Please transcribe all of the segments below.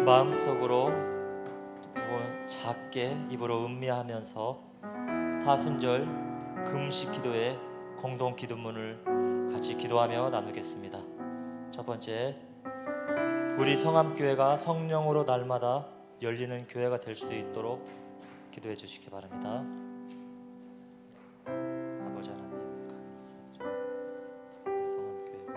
마음속으로 작게 입으로 음미하면서 사순절 금식 기도의 공동 기도문을 같이 기도하며 나누겠습니다. 첫 번째, 우리 성암교회가 성령으로 날마다 열리는 교회가 될 수 있도록 기도해 주시기 바랍니다. 아버지 하나님, 감사드립니다. 우리 성암교회가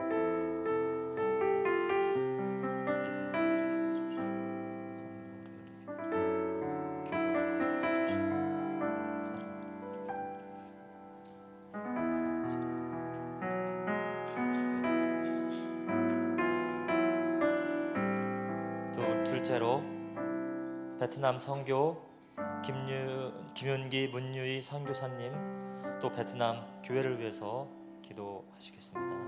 둘째로 베트남 선교 김윤기 문유희 선교사님 또 베트남 교회를 위해서 기도하시겠습니다.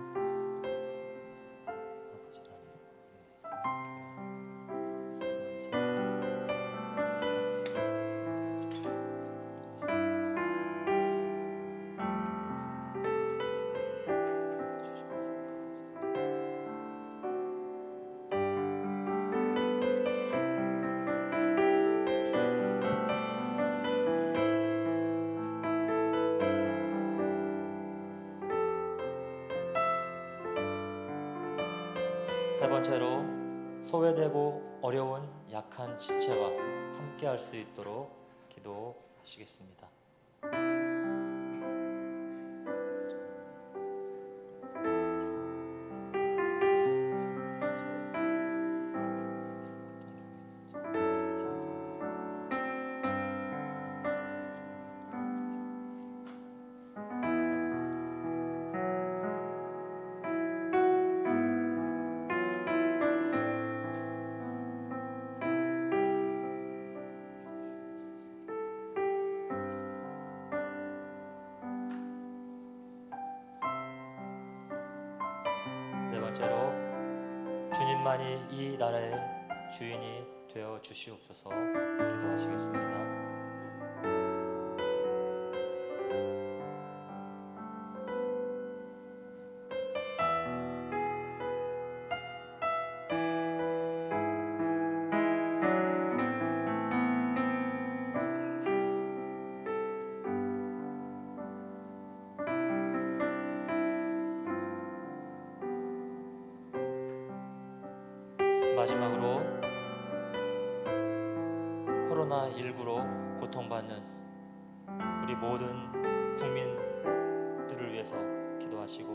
세 번째로 소외되고 어려운 약한 지체와 함께 할 수 있도록 기도하시겠습니다. 네 번째로 주님만이 이 나라의 주인이 되어 주시옵소서 기도하시겠습니다. 마지막으로 코로나19로 고통받는 우리 모든 국민들을 위해서 기도하시고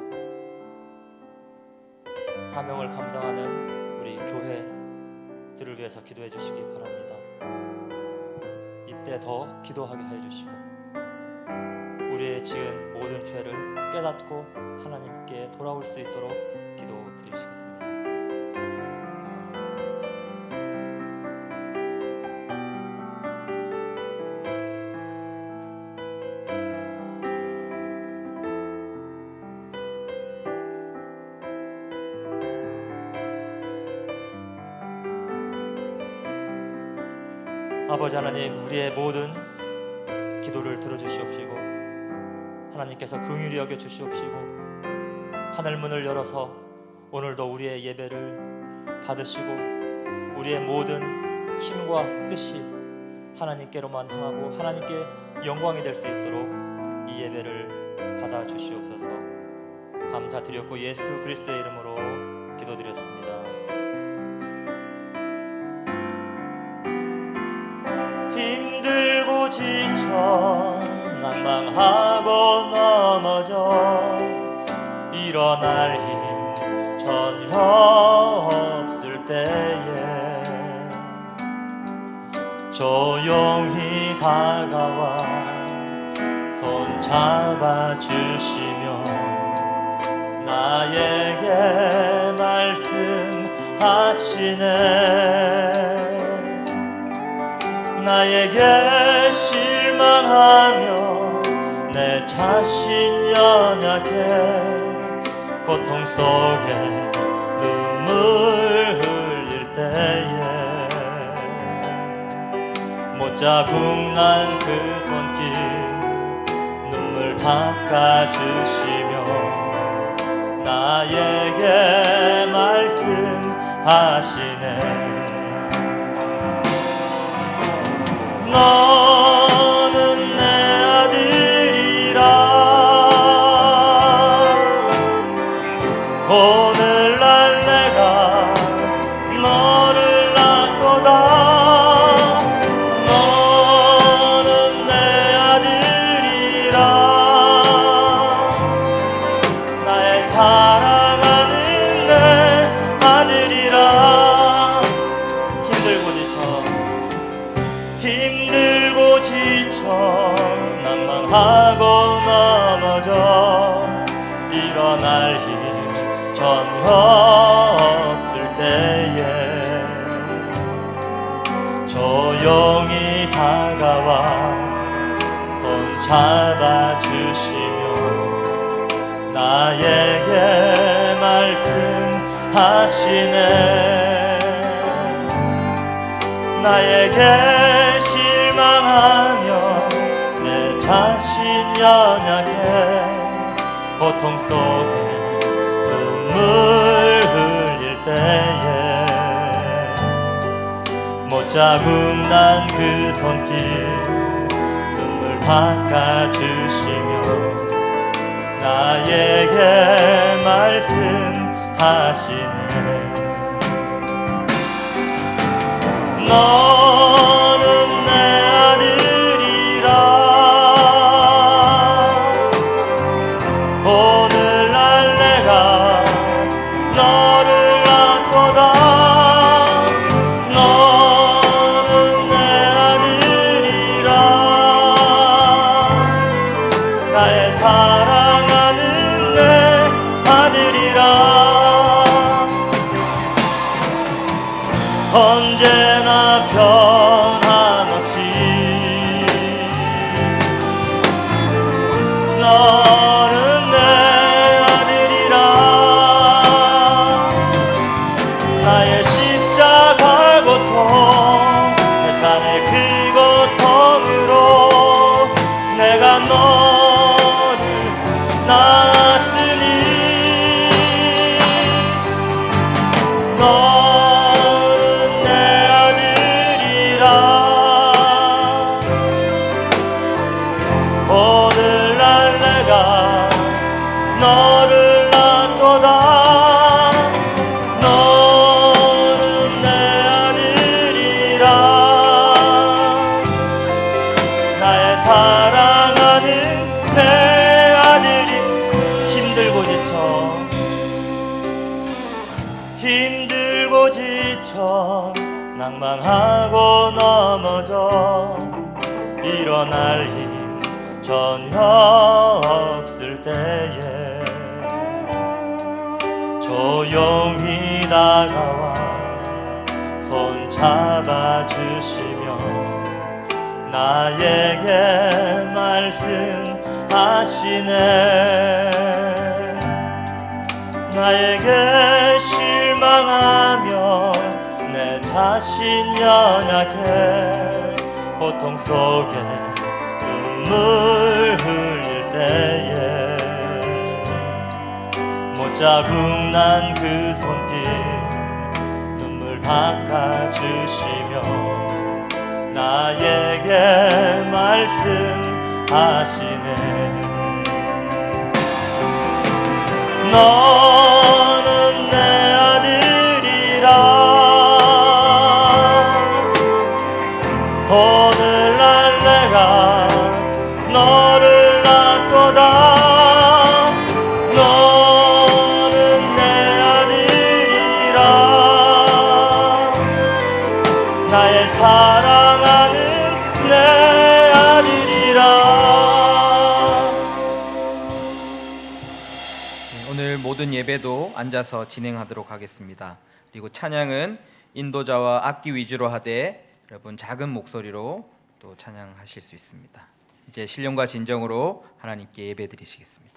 사명을 감당하는 우리 교회들을 위해서 기도해 주시기 바랍니다. 이때 더 기도하게 해주시고 우리의 지은 모든 죄를 깨닫고 하나님께 돌아올 수 있도록 기도드리시겠습니다. 아버지 하나님, 우리의 모든 기도를 들어주시옵시고 하나님께서 긍휼히 여겨주시옵시고 하늘문을 열어서 오늘도 우리의 예배를 받으시고 우리의 모든 힘과 뜻이 하나님께로만 향하고 하나님께 영광이 될 수 있도록 이 예배를 받아주시옵소서. 감사드렸고 예수 그리스도의 이름으로 기도드렸습니다. 힘들고 지쳐 난망하고 넘어져 일어날 힘 전혀 없을 때에 조용히 다가와 손 잡아주시며 나에게 말씀하시네. 나에게 실망하며 내 자신 연약해 고통 속에 눈물 흘릴 때에 못자국 난 그 손길 눈물 닦아주시며 나에게 말씀하시네. 너는 내 아들이라. 오늘날 내가 너를 낳고다. 너는 내 아들이라. 나의 사랑하는 내 아들이라. 힘들고 지쳐 난망하고 넘어져 일어날 힘 전혀 없을 때에 조용히 다가와 손 잡아주시며 나에게 말씀하시네. 나에게 실망하며 내 자신 연약해 고통 속에 눈물 흘릴 때에 못자국 난 그 손길 눈물 닦아주시며 나에게 말씀하시네. 너는 내 아들이라. 오늘날 내가 너를 낳고다. 너는 내 아들이라. 나의 사랑하는 내 아들이라. 언제나 변함없이 너는 내 아들이라. 나의 십자가 고통 해산의 그 고통으로 내가 너를 낳았으니 오늘날 내가 너를 낳고다. 너는 내 아들이라. 나의 사랑하는 내 아들이. 힘들고 지쳐 낭망하고 넘어져 일어날 힘 전혀 없을 때에 조용히 다가와 손 잡아주시며 나에게 말씀하시네. 나에게 실망하며 내 자신 연약해 고통 속에 눈물 흘릴 때에 못자국 난 그 손길 눈물 닦아주시며 나에게 말씀하시네. 너는 내 아들이라. 오늘날 내가 너를 낳고다. 너는 내 아들이라. 나의 사랑하는 내 아들이라. 오늘 모든 예배도 앉아서 진행하도록 하겠습니다. 그리고 찬양은 인도자와 악기 위주로 하되 여러분 작은 목소리로 또 찬양하실 수 있습니다. 이제 신령과 진정으로 하나님께 예배 드리시겠습니다.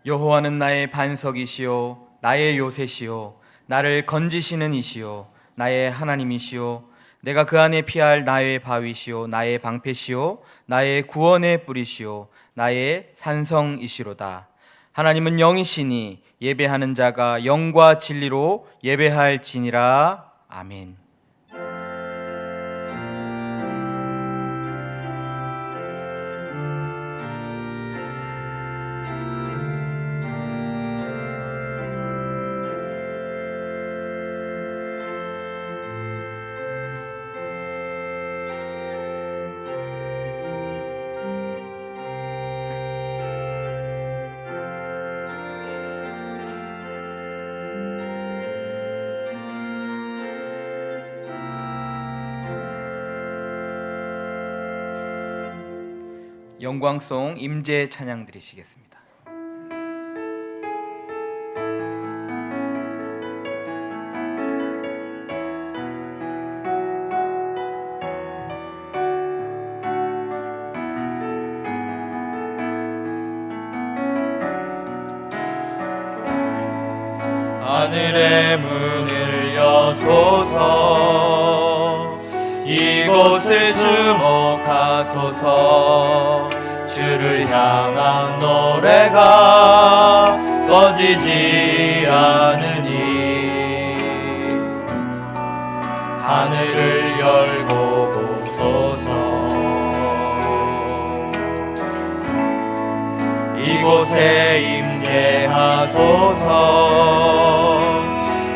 여호와는 나의 반석이시요 나의 요새시요 나를 건지시는 이시요 나의 하나님이시요 내가 그 안에 피할 나의 바위시요 나의 방패시요 나의 구원의 뿌리시요 나의 산성이시로다. 하나님은 영이시니 예배하는 자가 영과 진리로 예배할지니라. 아멘. 영광송 임재 찬양 드리시겠습니다. 하늘의 문을 여소서 이곳을 주목하소서 주를 향한 노래가 꺼지지 않으니 하늘을 열고 보소서 이곳에 임재하소서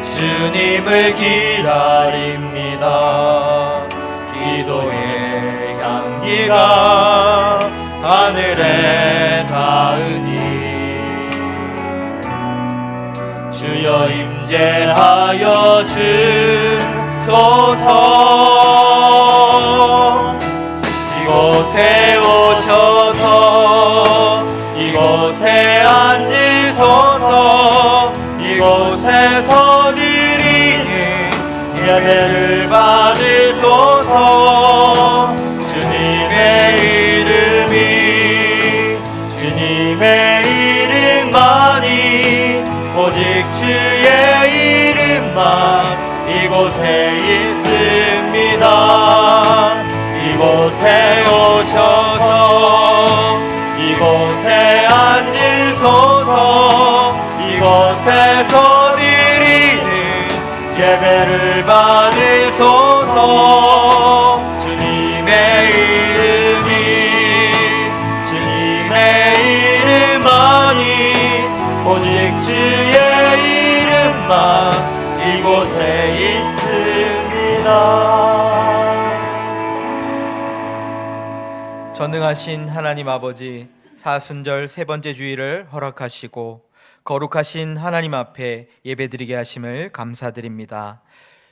주님을 기다립니다. 기도의 향기가 하늘에 닿으니 주여 임재하여 주소서 이곳에 오셔서 이곳에 앉으소서 이곳에서 드리는 예배를 받으소서 주님의 이름만이 오직 주의 이름만 이곳에 있습니다. 이곳에 오셔서 이곳에 앉으소서 이곳에서 드리는 예배를 받으소서 주님의 이름만이 오직 주의 이름만 이곳에 있습니다. 전능하신 하나님 아버지, 사순절 세 번째 주일을 허락하시고 거룩하신 하나님 앞에 예배드리게 하심을 감사드립니다.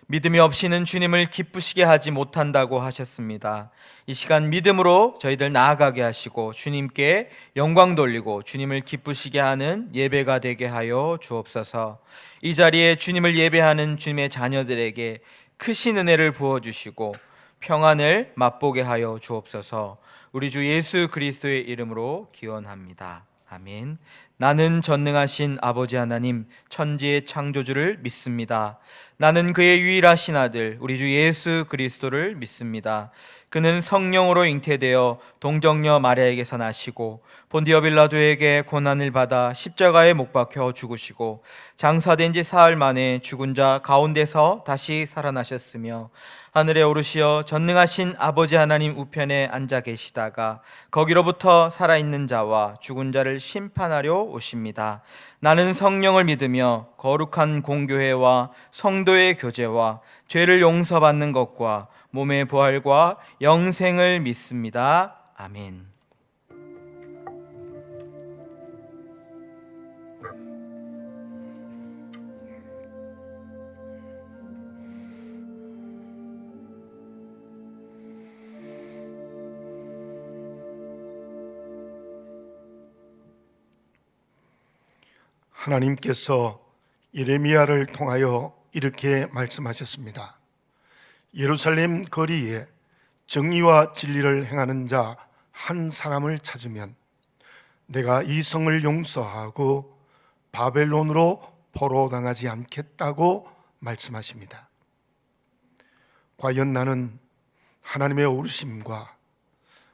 믿음이 없이는 주님을 기쁘시게 하지 못한다고 하셨습니다. 이 시간 믿음으로 저희들 나아가게 하시고 주님께 영광 돌리고 주님을 기쁘시게 하는 예배가 되게 하여 주옵소서. 이 자리에 주님을 예배하는 주님의 자녀들에게 크신 은혜를 부어주시고 평안을 맛보게 하여 주옵소서. 우리 주 예수 그리스도의 이름으로 기원합니다. 아멘. 나는 전능하신 아버지 하나님 천지의 창조주를 믿습니다. 나는 그의 유일하신 아들 우리 주 예수 그리스도를 믿습니다. 그는 성령으로 잉태되어 동정녀 마리아에게서 나시고 본디오 빌라도에게 고난을 받아 십자가에 못 박혀 죽으시고 장사된 지 사흘 만에 죽은 자 가운데서 다시 살아나셨으며 하늘에 오르시어 전능하신 아버지 하나님 우편에 앉아 계시다가 거기로부터 살아있는 자와 죽은 자를 심판하려 오십니다. 나는 성령을 믿으며 거룩한 공교회와 성도의 교제와 죄를 용서받는 것과 몸의 부활과 영생을 믿습니다. 아멘. 하나님께서 예레미야를 통하여 이렇게 말씀하셨습니다. 예루살렘 거리에 정의와 진리를 행하는 자 한 사람을 찾으면 내가 이 성을 용서하고 바벨론으로 포로당하지 않겠다고 말씀하십니다. 과연 나는 하나님의 오르심과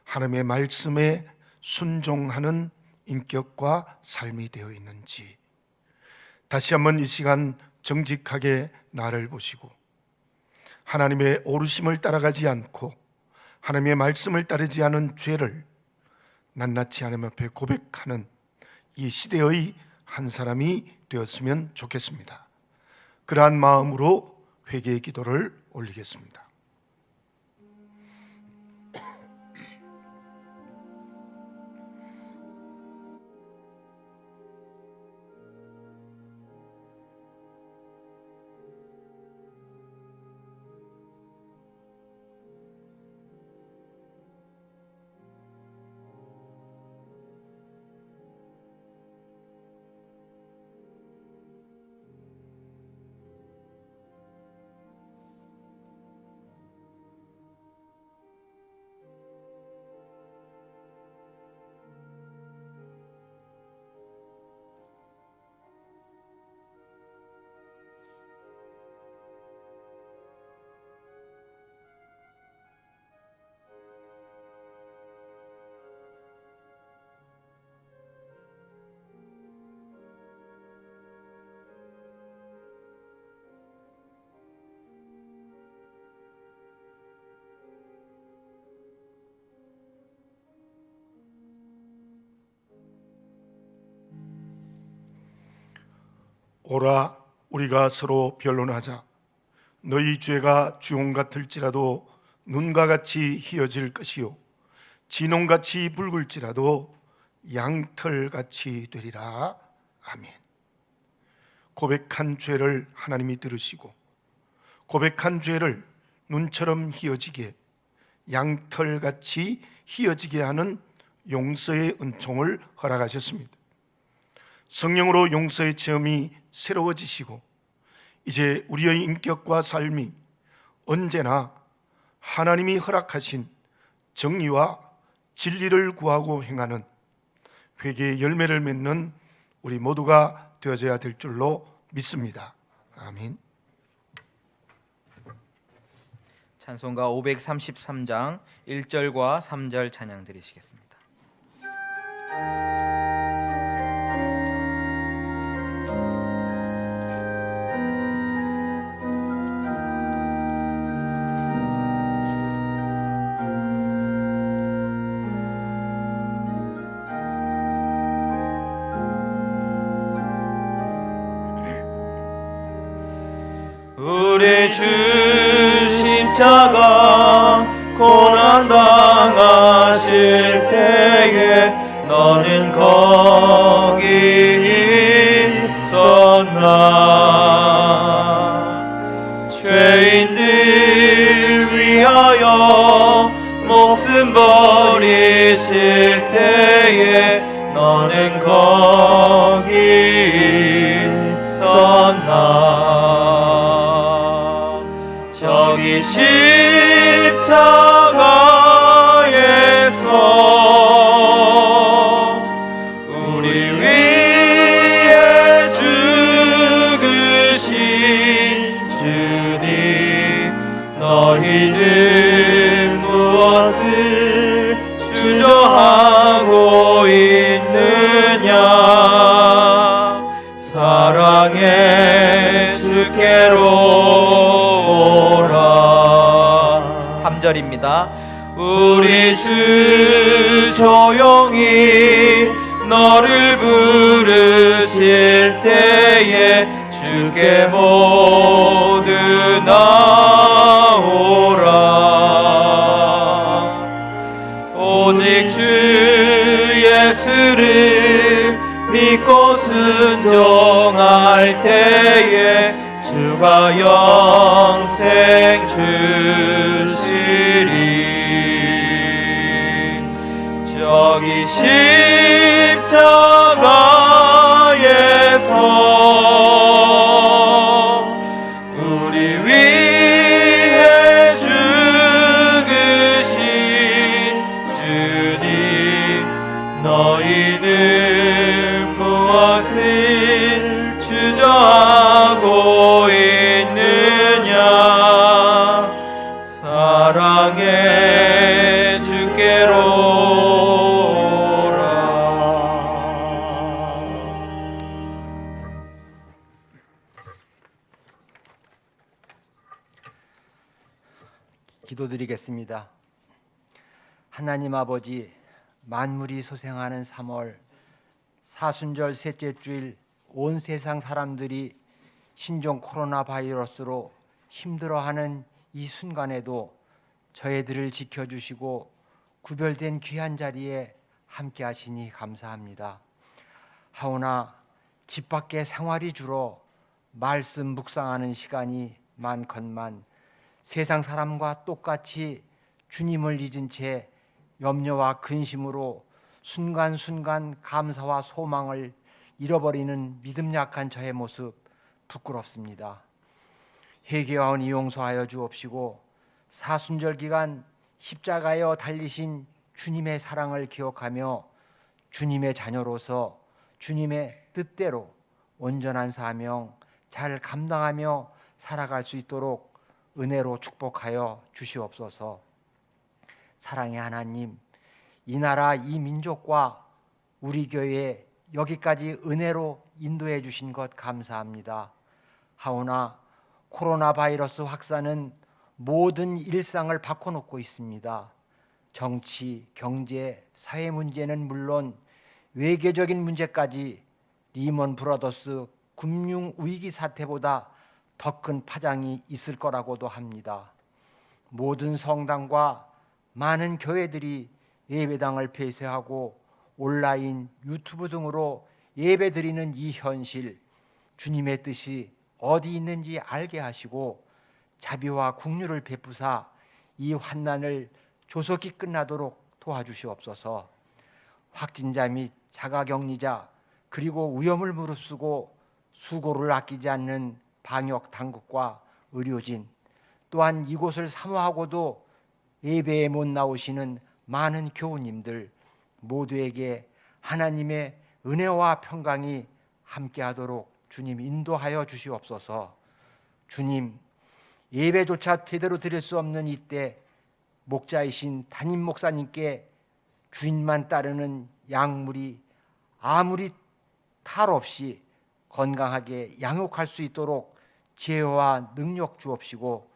하나님의 말씀에 순종하는 인격과 삶이 되어 있는지 다시 한번 이 시간 정직하게 나를 보시고 하나님의 오르심을 따라가지 않고 하나님의 말씀을 따르지 않은 죄를 낱낱이 하나님 앞에 고백하는 이 시대의 한 사람이 되었으면 좋겠습니다. 그러한 마음으로 회개의 기도를 올리겠습니다. 오라 우리가 서로 변론하자. 너희 죄가 주홍 같을지라도 눈과 같이 희어질 것이요 진홍같이 붉을지라도 양털같이 되리라. 아멘. 고백한 죄를 하나님이 들으시고 고백한 죄를 눈처럼 희어지게 양털같이 희어지게 하는 용서의 은총을 허락하셨습니다. 성령으로 용서의 체험이 새로워지시고 이제 우리의 인격과 삶이 언제나 하나님이 허락하신 정의와 진리를 구하고 행하는 회개의 열매를 맺는 우리 모두가 되어져야 될 줄로 믿습니다. 아멘. 찬송가 533장 1절과 3절 찬양 드리시겠습니다. 우리 주 십자가 고난 당하실 때에 너는 거기 있었나. 죄인들 위하여 목숨 버리실 때에 너는 거기 있었나. 저기 십자가에서 우리 위해 죽으신 주님, 너희는 무엇을 주저하고 있느냐. 사랑의 주께로 3절입니다. 우리 주 조용히 너를 부르실 때에 주께 모두 나오라. 오직 주 예수를 믿고 순종할 때에 주가 영생 주시리. 저기 십자가에서 우리 위해 죽으신 주님, 너희는 무엇을 주저하고 기도드리겠습니다. 하나님 아버지, 만물이 소생하는 3월 사순절 셋째 주일, 온 세상 사람들이 신종 코로나 바이러스로 힘들어하는 이 순간에도 저희들을 지켜주시고 구별된 귀한 자리에 함께 하시니 감사합니다. 하오나 집 밖에 생활이 줄어 말씀 묵상하는 시간이 많건만 세상 사람과 똑같이 주님을 잊은 채 염려와 근심으로 순간순간 감사와 소망을 잃어버리는 믿음 약한 저의 모습 부끄럽습니다. 회개하오니 용서하여 주옵시고 사순절 기간 십자가에 달리신 주님의 사랑을 기억하며 주님의 자녀로서 주님의 뜻대로 온전한 사명 잘 감당하며 살아갈 수 있도록 은혜로 축복하여 주시옵소서. 사랑의 하나님, 이 나라 이 민족과 우리 교회 여기까지 은혜로 인도해 주신 것 감사합니다. 하오나 코로나 바이러스 확산은 모든 일상을 바꿔놓고 있습니다. 정치, 경제, 사회 문제는 물론 외교적인 문제까지 리먼 브라더스 금융 위기 사태보다 더 큰 파장이 있을 거라고도 합니다. 모든 성당과 많은 교회들이 예배당을 폐쇄하고 온라인, 유튜브 등으로 예배드리는 이 현실, 주님의 뜻이 어디 있는지 알게 하시고 자비와 긍휼을 베푸사 이 환난을 조속히 끝나도록 도와주시옵소서. 확진자 및 자가격리자 그리고 위험을 무릅쓰고 수고를 아끼지 않는 방역 당국과 의료진, 또한 이곳을 사모하고도 예배에 못 나오시는 많은 교우님들 모두에게 하나님의 은혜와 평강이 함께하도록 주님 인도하여 주시옵소서. 주님, 예배조차 제대로 드릴 수 없는 이때 목자이신 담임 목사님께 주인만 따르는 양물이 아무리 탈 없이 건강하게 양육할 수 있도록 지혜와 능력 주옵시고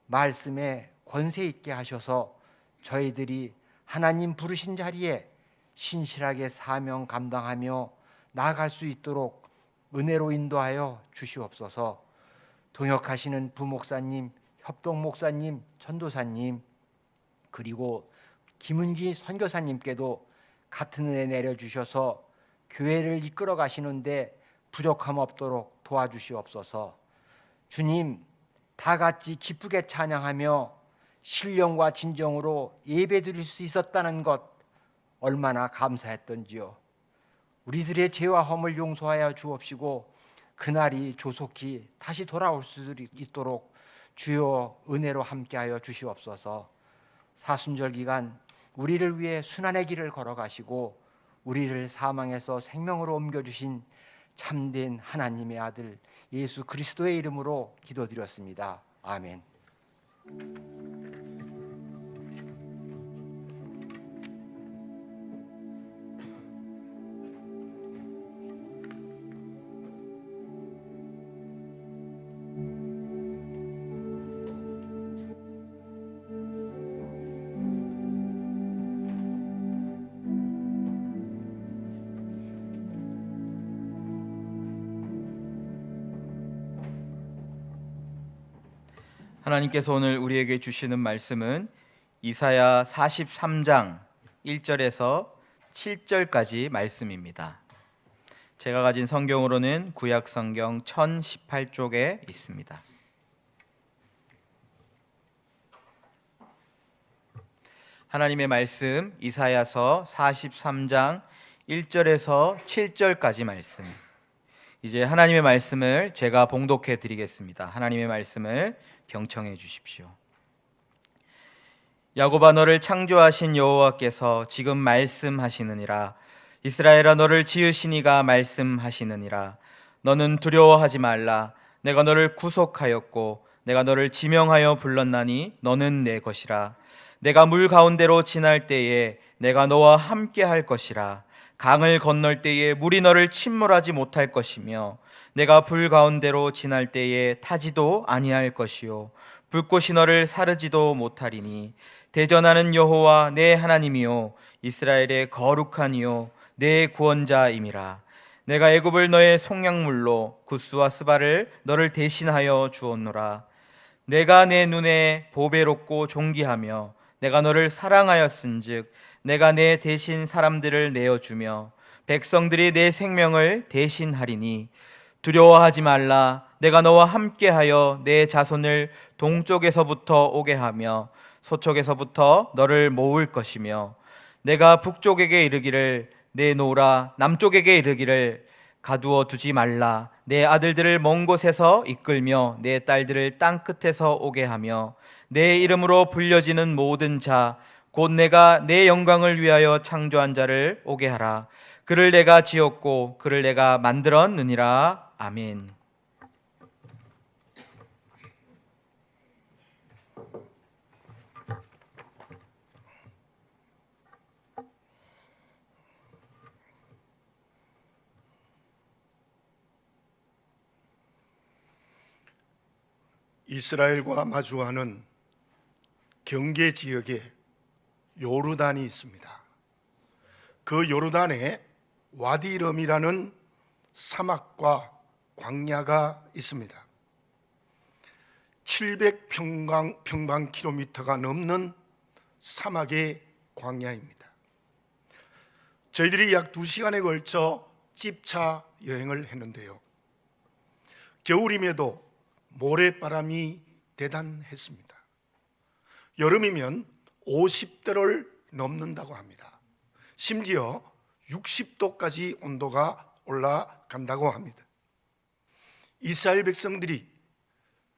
말씀에 권세 있게 하셔서 저희들이 하나님 부르신 자리에 신실하게 사명 감당하며 나아갈 수 있도록 은혜로 인도하여 주시옵소서. 동역하시는 부목사님, 협동목사님, 전도사님 그리고 김은기 선교사님께도 같은 은혜 내려주셔서 교회를 이끌어 가시는데 부족함 없도록 도와주시옵소서. 주님, 다 같이 기쁘게 찬양하며 신령과 진정으로 예배드릴 수 있었다는 것 얼마나 감사했던지요. 우리들의 죄와 허물 용서하여 주옵시고 그날이 조속히 다시 돌아올 수 있도록 주여 은혜로 함께하여 주시옵소서. 사순절 기간 우리를 위해 순환의 길을 걸어가시고 우리를 사망에서 생명으로 옮겨주신 참된 하나님의 아들 예수 그리스도의 이름으로 기도드렸습니다. 아멘. 하나님께서 오늘 우리에게 주시는 말씀은 이사야 43장 1절에서 7절까지 말씀입니다. 제가 가진 성경으로는 구약 성경 1018쪽에 있습니다. 하나님의 말씀 이사야서 43장 1절에서 7절까지 말씀. 이제 하나님의 말씀을 제가 봉독해 드리겠습니다. 하나님의 말씀을 경청해 주십시오. 야곱아, 너를 창조하신 여호와께서 지금 말씀하시느니라. 이스라엘아, 너를 지으신 이가 말씀하시느니라. 너는 두려워하지 말라. 내가 너를 구속하였고 내가 너를 지명하여 불렀나니 너는 내 것이라. 내가 물 가운데로 지날 때에 내가 너와 함께 할 것이라. 강을 건널 때에 물이 너를 침몰하지 못할 것이며 내가 불 가운데로 지날 때에 타지도 아니할 것이요 불꽃이 너를 사르지도 못하리니 대전하는 여호와 내 하나님이요 이스라엘의 거룩한 이요 내 구원자임이라. 내가 애굽을 너의 속량물로 굿수와 스바를 너를 대신하여 주었노라. 내가 내 눈에 보배롭고 존귀하며 내가 너를 사랑하였은즉 내가 내 대신 사람들을 내어주며 백성들이 내 생명을 대신하리니 두려워하지 말라. 내가 너와 함께하여 내 자손을 동쪽에서부터 오게 하며 서쪽에서부터 너를 모을 것이며 내가 북쪽에게 이르기를 내놓으라, 남쪽에게 이르기를 가두어 두지 말라. 내 아들들을 먼 곳에서 이끌며 내 딸들을 땅 끝에서 오게 하며 내 이름으로 불려지는 모든 자 곧 내가 내 영광을 위하여 창조한 자를 오게 하라. 그를 내가 지었고 그를 내가 만들었느니라. 아멘. 이스라엘과 마주하는 경계 지역에 요르단이 있습니다. 그 요르단에 와디름이라는 사막과 광야가 있습니다. 700평방 킬로미터가 넘는 사막의 광야입니다. 저희들이 약 2시간에 걸쳐 집차 여행을 했는데요. 겨울임에도 모래바람이 대단했습니다. 여름이면 50도를 넘는다고 합니다. 심지어 60도까지 온도가 올라간다고 합니다. 이스라엘 백성들이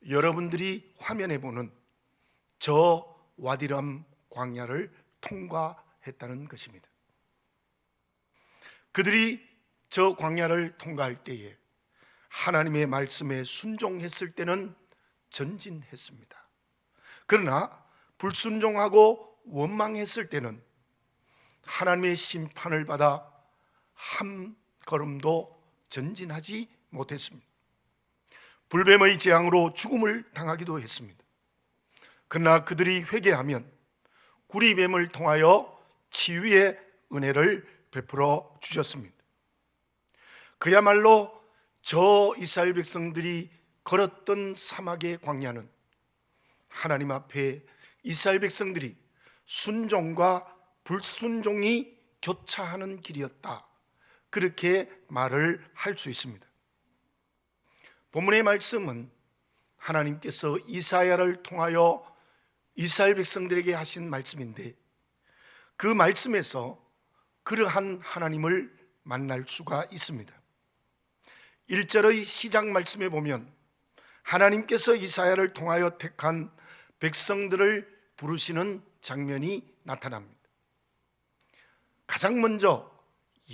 여러분들이 화면에 보는 저 와디람 광야를 통과했다는 것입니다. 그들이 저 광야를 통과할 때에 하나님의 말씀에 순종했을 때는 전진했습니다. 그러나 불순종하고 원망했을 때는 하나님의 심판을 받아 한 걸음도 전진하지 못했습니다. 불뱀의 재앙으로 죽음을 당하기도 했습니다. 그러나 그들이 회개하면 구리뱀을 통하여 치유의 은혜를 베풀어 주셨습니다. 그야말로 저 이스라엘 백성들이 걸었던 사막의 광야는 하나님 앞에 이스라엘 백성들이 순종과 불순종이 교차하는 길이었다, 그렇게 말을 할 수 있습니다. 본문의 말씀은 하나님께서 이사야를 통하여 이스라엘 백성들에게 하신 말씀인데, 그 말씀에서 그러한 하나님을 만날 수가 있습니다. 1절의 시작 말씀에 보면 하나님께서 이사야를 통하여 택한 백성들을 부르시는 장면이 나타납니다. 가장 먼저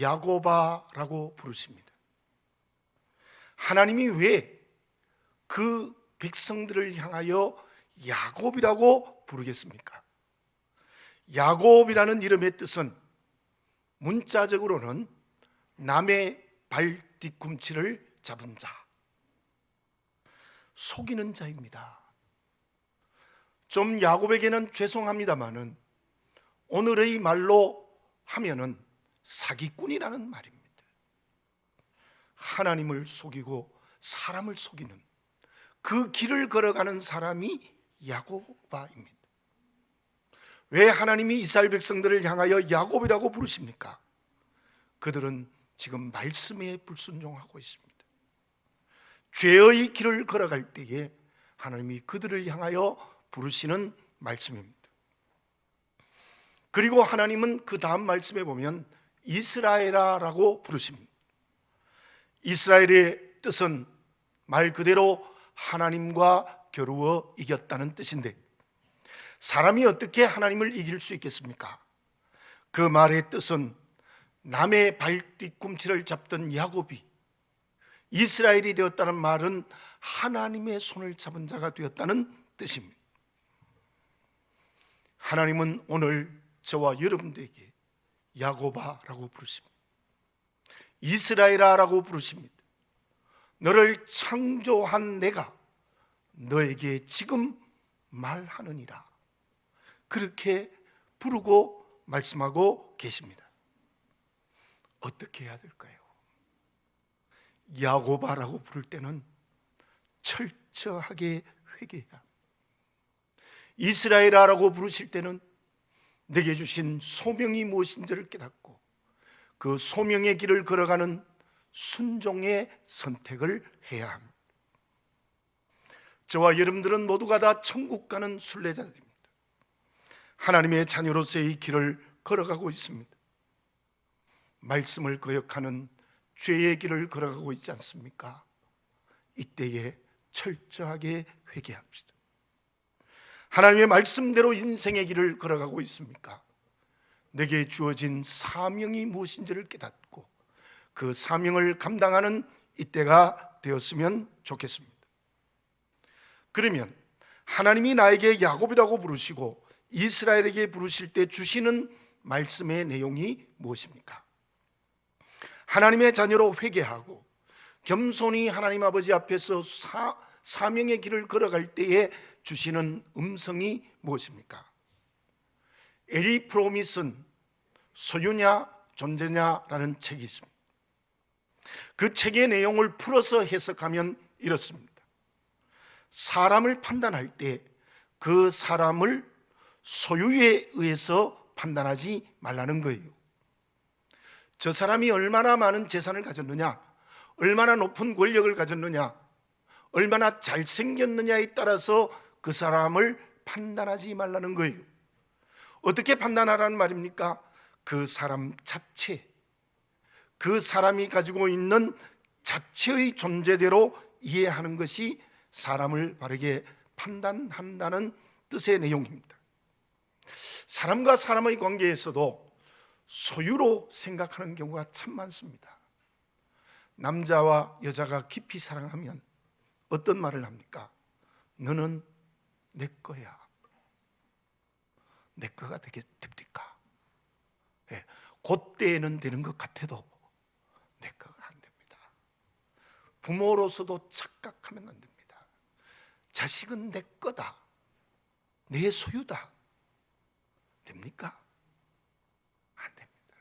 야고바라고 부르십니다. 하나님이 왜 그 백성들을 향하여 야곱이라고 부르겠습니까? 야곱이라는 이름의 뜻은 문자적으로는 남의 발 뒤꿈치를 잡은 자, 속이는 자입니다. 좀 야곱에게는 죄송합니다마는 오늘의 말로 하면은 사기꾼이라는 말입니다. 하나님을 속이고 사람을 속이는 그 길을 걸어가는 사람이 야고바입니다. 왜 하나님이 이스라엘 백성들을 향하여 야곱이라고 부르십니까? 그들은 지금 말씀에 불순종하고 있습니다. 죄의 길을 걸어갈 때에 하나님이 그들을 향하여 부르시는 말씀입니다. 그리고 하나님은 그 다음 말씀에 보면 이스라엘아라고 부르십니다. 이스라엘의 뜻은 말 그대로 하나님과 겨루어 이겼다는 뜻인데, 사람이 어떻게 하나님을 이길 수 있겠습니까? 그 말의 뜻은 남의 발 뒤꿈치를 잡던 야곱이 이스라엘이 되었다는 말은 하나님의 손을 잡은 자가 되었다는 뜻입니다. 하나님은 오늘 저와 여러분들에게 야고바라고 부르십니다. 이스라엘아라고 부르십니다. 너를 창조한 내가 너에게 지금 말하느니라. 그렇게 부르고 말씀하고 계십니다. 어떻게 해야 될까요? 야고바라고 부를 때는 철저하게 회개해야 합니다. 이스라엘아라고 부르실 때는 내게 주신 소명이 무엇인지를 깨닫고 그 소명의 길을 걸어가는 순종의 선택을 해야 합니다. 저와 여러분들은 모두가 다 천국 가는 순례자들입니다. 하나님의 자녀로서의 길을 걸어가고 있습니다. 말씀을 거역하는 죄의 길을 걸어가고 있지 않습니까? 이때에 철저하게 회개합시다. 하나님의 말씀대로 인생의 길을 걸어가고 있습니까? 내게 주어진 사명이 무엇인지를 깨닫고 그 사명을 감당하는 이때가 되었으면 좋겠습니다. 그러면 하나님이 나에게 야곱이라고 부르시고 이스라엘에게 부르실 때 주시는 말씀의 내용이 무엇입니까? 하나님의 자녀로 회개하고 겸손히 하나님 아버지 앞에서 사명의 길을 걸어갈 때에 주시는 음성이 무엇입니까? 에리 프롬이 쓴 소유냐 존재냐라는 책이 있습니다. 그 책의 내용을 풀어서 해석하면 이렇습니다. 사람을 판단할 때 그 사람을 소유에 의해서 판단하지 말라는 거예요. 저 사람이 얼마나 많은 재산을 가졌느냐, 얼마나 높은 권력을 가졌느냐, 얼마나 잘생겼느냐에 따라서 그 사람을 판단하지 말라는 거예요. 어떻게 판단하라는 말입니까? 그 사람 자체, 그 사람이 가지고 있는 자체의 존재대로 이해하는 것이 사람을 바르게 판단한다는 뜻의 내용입니다. 사람과 사람의 관계에서도 소유로 생각하는 경우가 참 많습니다. 남자와 여자가 깊이 사랑하면 어떤 말을 합니까? 너는 내 거야. 내 거가 됩니까? 예, 그때는 되는 것 같아도 내 거가 안 됩니다. 부모로서도 착각하면 안 됩니다. 자식은 내 거다, 내 소유다. 됩니까? 안 됩니다.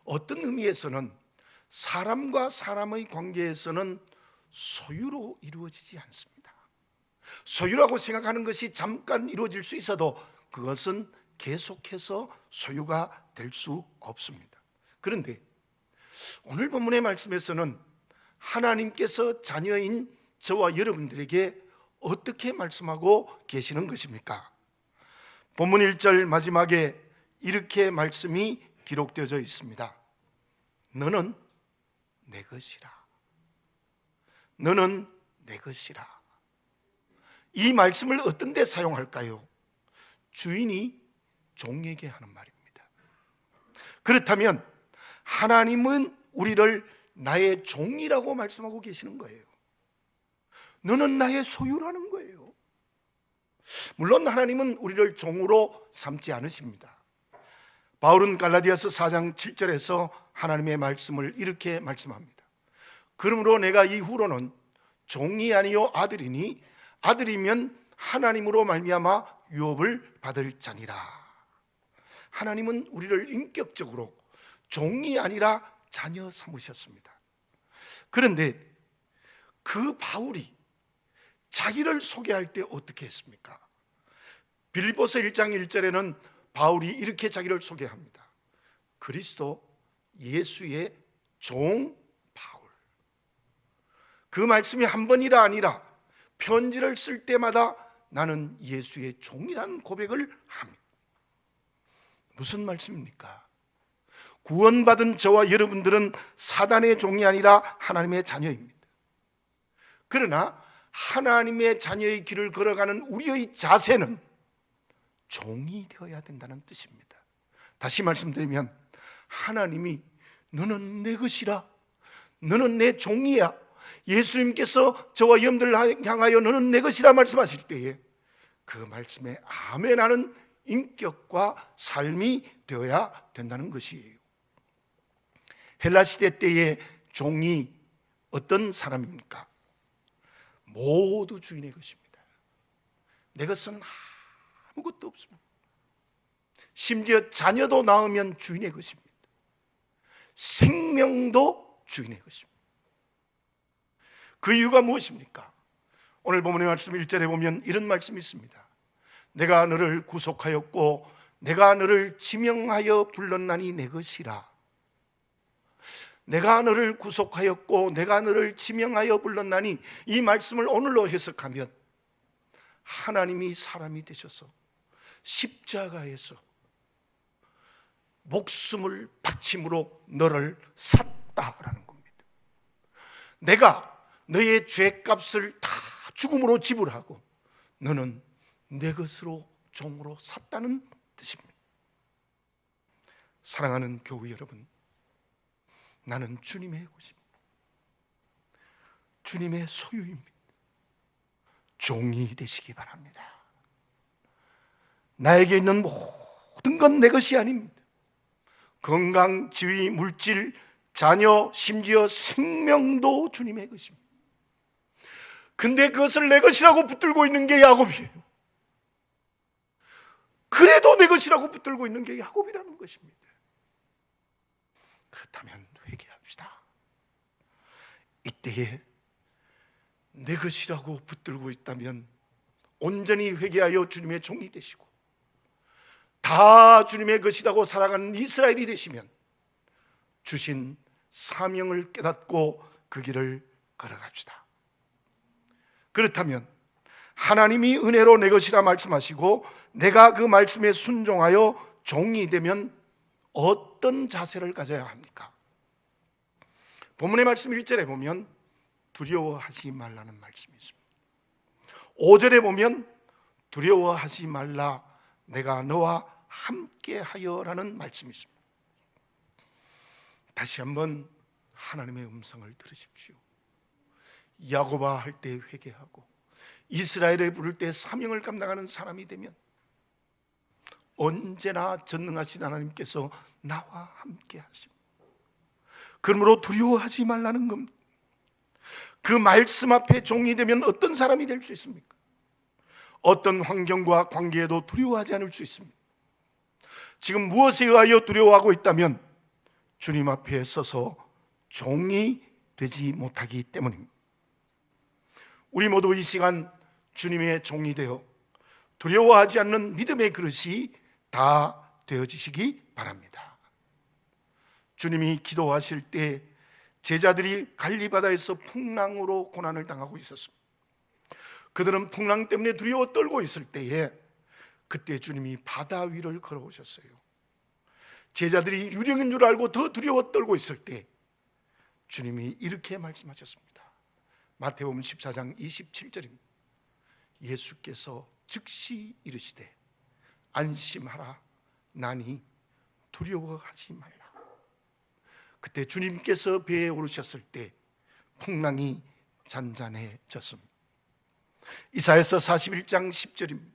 어떤 의미에서는 사람과 사람의 관계에서는 소유로 이루어지지 않습니다. 소유라고 생각하는 것이 잠깐 이루어질 수 있어도 그것은 계속해서 소유가 될 수 없습니다. 그런데 오늘 본문의 말씀에서는 하나님께서 자녀인 저와 여러분들에게 어떻게 말씀하고 계시는 것입니까? 본문 1절 마지막에 이렇게 말씀이 기록되어져 있습니다. 너는 내 것이라. 너는 내 것이라. 이 말씀을 어떤 데 사용할까요? 주인이 종에게 하는 말입니다. 그렇다면 하나님은 우리를 나의 종이라고 말씀하고 계시는 거예요. 너는 나의 소유라는 거예요. 물론 하나님은 우리를 종으로 삼지 않으십니다. 바울은 갈라디아서 4장 7절에서 하나님의 말씀을 이렇게 말씀합니다. 그러므로 내가 이후로는 종이 아니요 아들이니 아들이면 하나님으로 말미암아 유업을 받을 자니라. 하나님은 우리를 인격적으로 종이 아니라 자녀 삼으셨습니다. 그런데 그 바울이 자기를 소개할 때 어떻게 했습니까? 빌립보서 1장 1절에는 바울이 이렇게 자기를 소개합니다. 그리스도 예수의 종 바울. 그 말씀이 한 번이라 아니라 편지를 쓸 때마다 나는 예수의 종이라는 고백을 합니다. 무슨 말씀입니까? 구원받은 저와 여러분들은 사단의 종이 아니라 하나님의 자녀입니다. 그러나 하나님의 자녀의 길을 걸어가는 우리의 자세는 종이 되어야 된다는 뜻입니다. 다시 말씀드리면 하나님이 너는 내 것이라, 너는 내 종이야, 예수님께서 저와 여러분들을 향하여 너는 내 것이라 말씀하실 때에 그 말씀에 아멘하는 인격과 삶이 되어야 된다는 것이에요. 헬라 시대 때의 종이 어떤 사람입니까? 모두 주인의 것입니다. 내 것은 아무것도 없습니다. 심지어 자녀도 낳으면 주인의 것입니다. 생명도 주인의 것입니다. 그 이유가 무엇입니까? 오늘 본문의 말씀 1절에 보면 이런 말씀이 있습니다. 내가 너를 구속하였고 내가 너를 지명하여 불렀나니 내 것이라. 내가 너를 구속하였고 내가 너를 지명하여 불렀나니, 이 말씀을 오늘로 해석하면 하나님이 사람이 되셔서 십자가에서 목숨을 바침으로 너를 샀다라는 겁니다. 내가 너의 죄값을 다 죽음으로 지불하고 너는 내 것으로 종으로 샀다는 뜻입니다. 사랑하는 교우 여러분, 나는 주님의 것입니다. 주님의 소유입니다. 종이 되시기 바랍니다. 나에게 있는 모든 건 내 것이 아닙니다. 건강, 지위, 물질, 자녀, 심지어 생명도 주님의 것입니다. 근데 그것을 내 것이라고 붙들고 있는 게 야곱이에요. 그래도 내 것이라고 붙들고 있는 게 야곱이라는 것입니다. 그렇다면 회개합시다. 이때에 내 것이라고 붙들고 있다면 온전히 회개하여 주님의 종이 되시고 다 주님의 것이라고 살아가는 이스라엘이 되시면 주신 사명을 깨닫고 그 길을 걸어갑시다. 그렇다면 하나님이 은혜로 내 것이라 말씀하시고 내가 그 말씀에 순종하여 종이 되면 어떤 자세를 가져야 합니까? 본문의 말씀 1절에 보면 두려워하지 말라는 말씀이 있습니다. 5절에 보면 두려워하지 말라, 내가 너와 함께하여라는 말씀이 있습니다. 다시 한번 하나님의 음성을 들으십시오. 야곱아 할 때 회개하고 이스라엘에 부를 때 사명을 감당하는 사람이 되면 언제나 전능하신 하나님께서 나와 함께 하십니다. 그러므로 두려워하지 말라는 겁니다. 그 말씀 앞에 종이 되면 어떤 사람이 될 수 있습니까? 어떤 환경과 관계에도 두려워하지 않을 수 있습니다. 지금 무엇에 의하여 두려워하고 있다면 주님 앞에 서서 종이 되지 못하기 때문입니다. 우리 모두 이 시간 주님의 종이 되어 두려워하지 않는 믿음의 그릇이 다 되어지시기 바랍니다. 주님이 기도하실 때 제자들이 갈리바다에서 풍랑으로 고난을 당하고 있었습니다. 그들은 풍랑 때문에 두려워 떨고 있을 때에 그때 주님이 바다 위를 걸어오셨어요. 제자들이 유령인 줄 알고 더 두려워 떨고 있을 때 주님이 이렇게 말씀하셨습니다. 마태복음 14장 27절입니다. 예수께서 즉시 이르시되 안심하라, 나니 두려워하지 말라. 그때 주님께서 배에 오르셨을 때 풍랑이 잔잔해졌습니다. 이사야서 41장 10절입니다.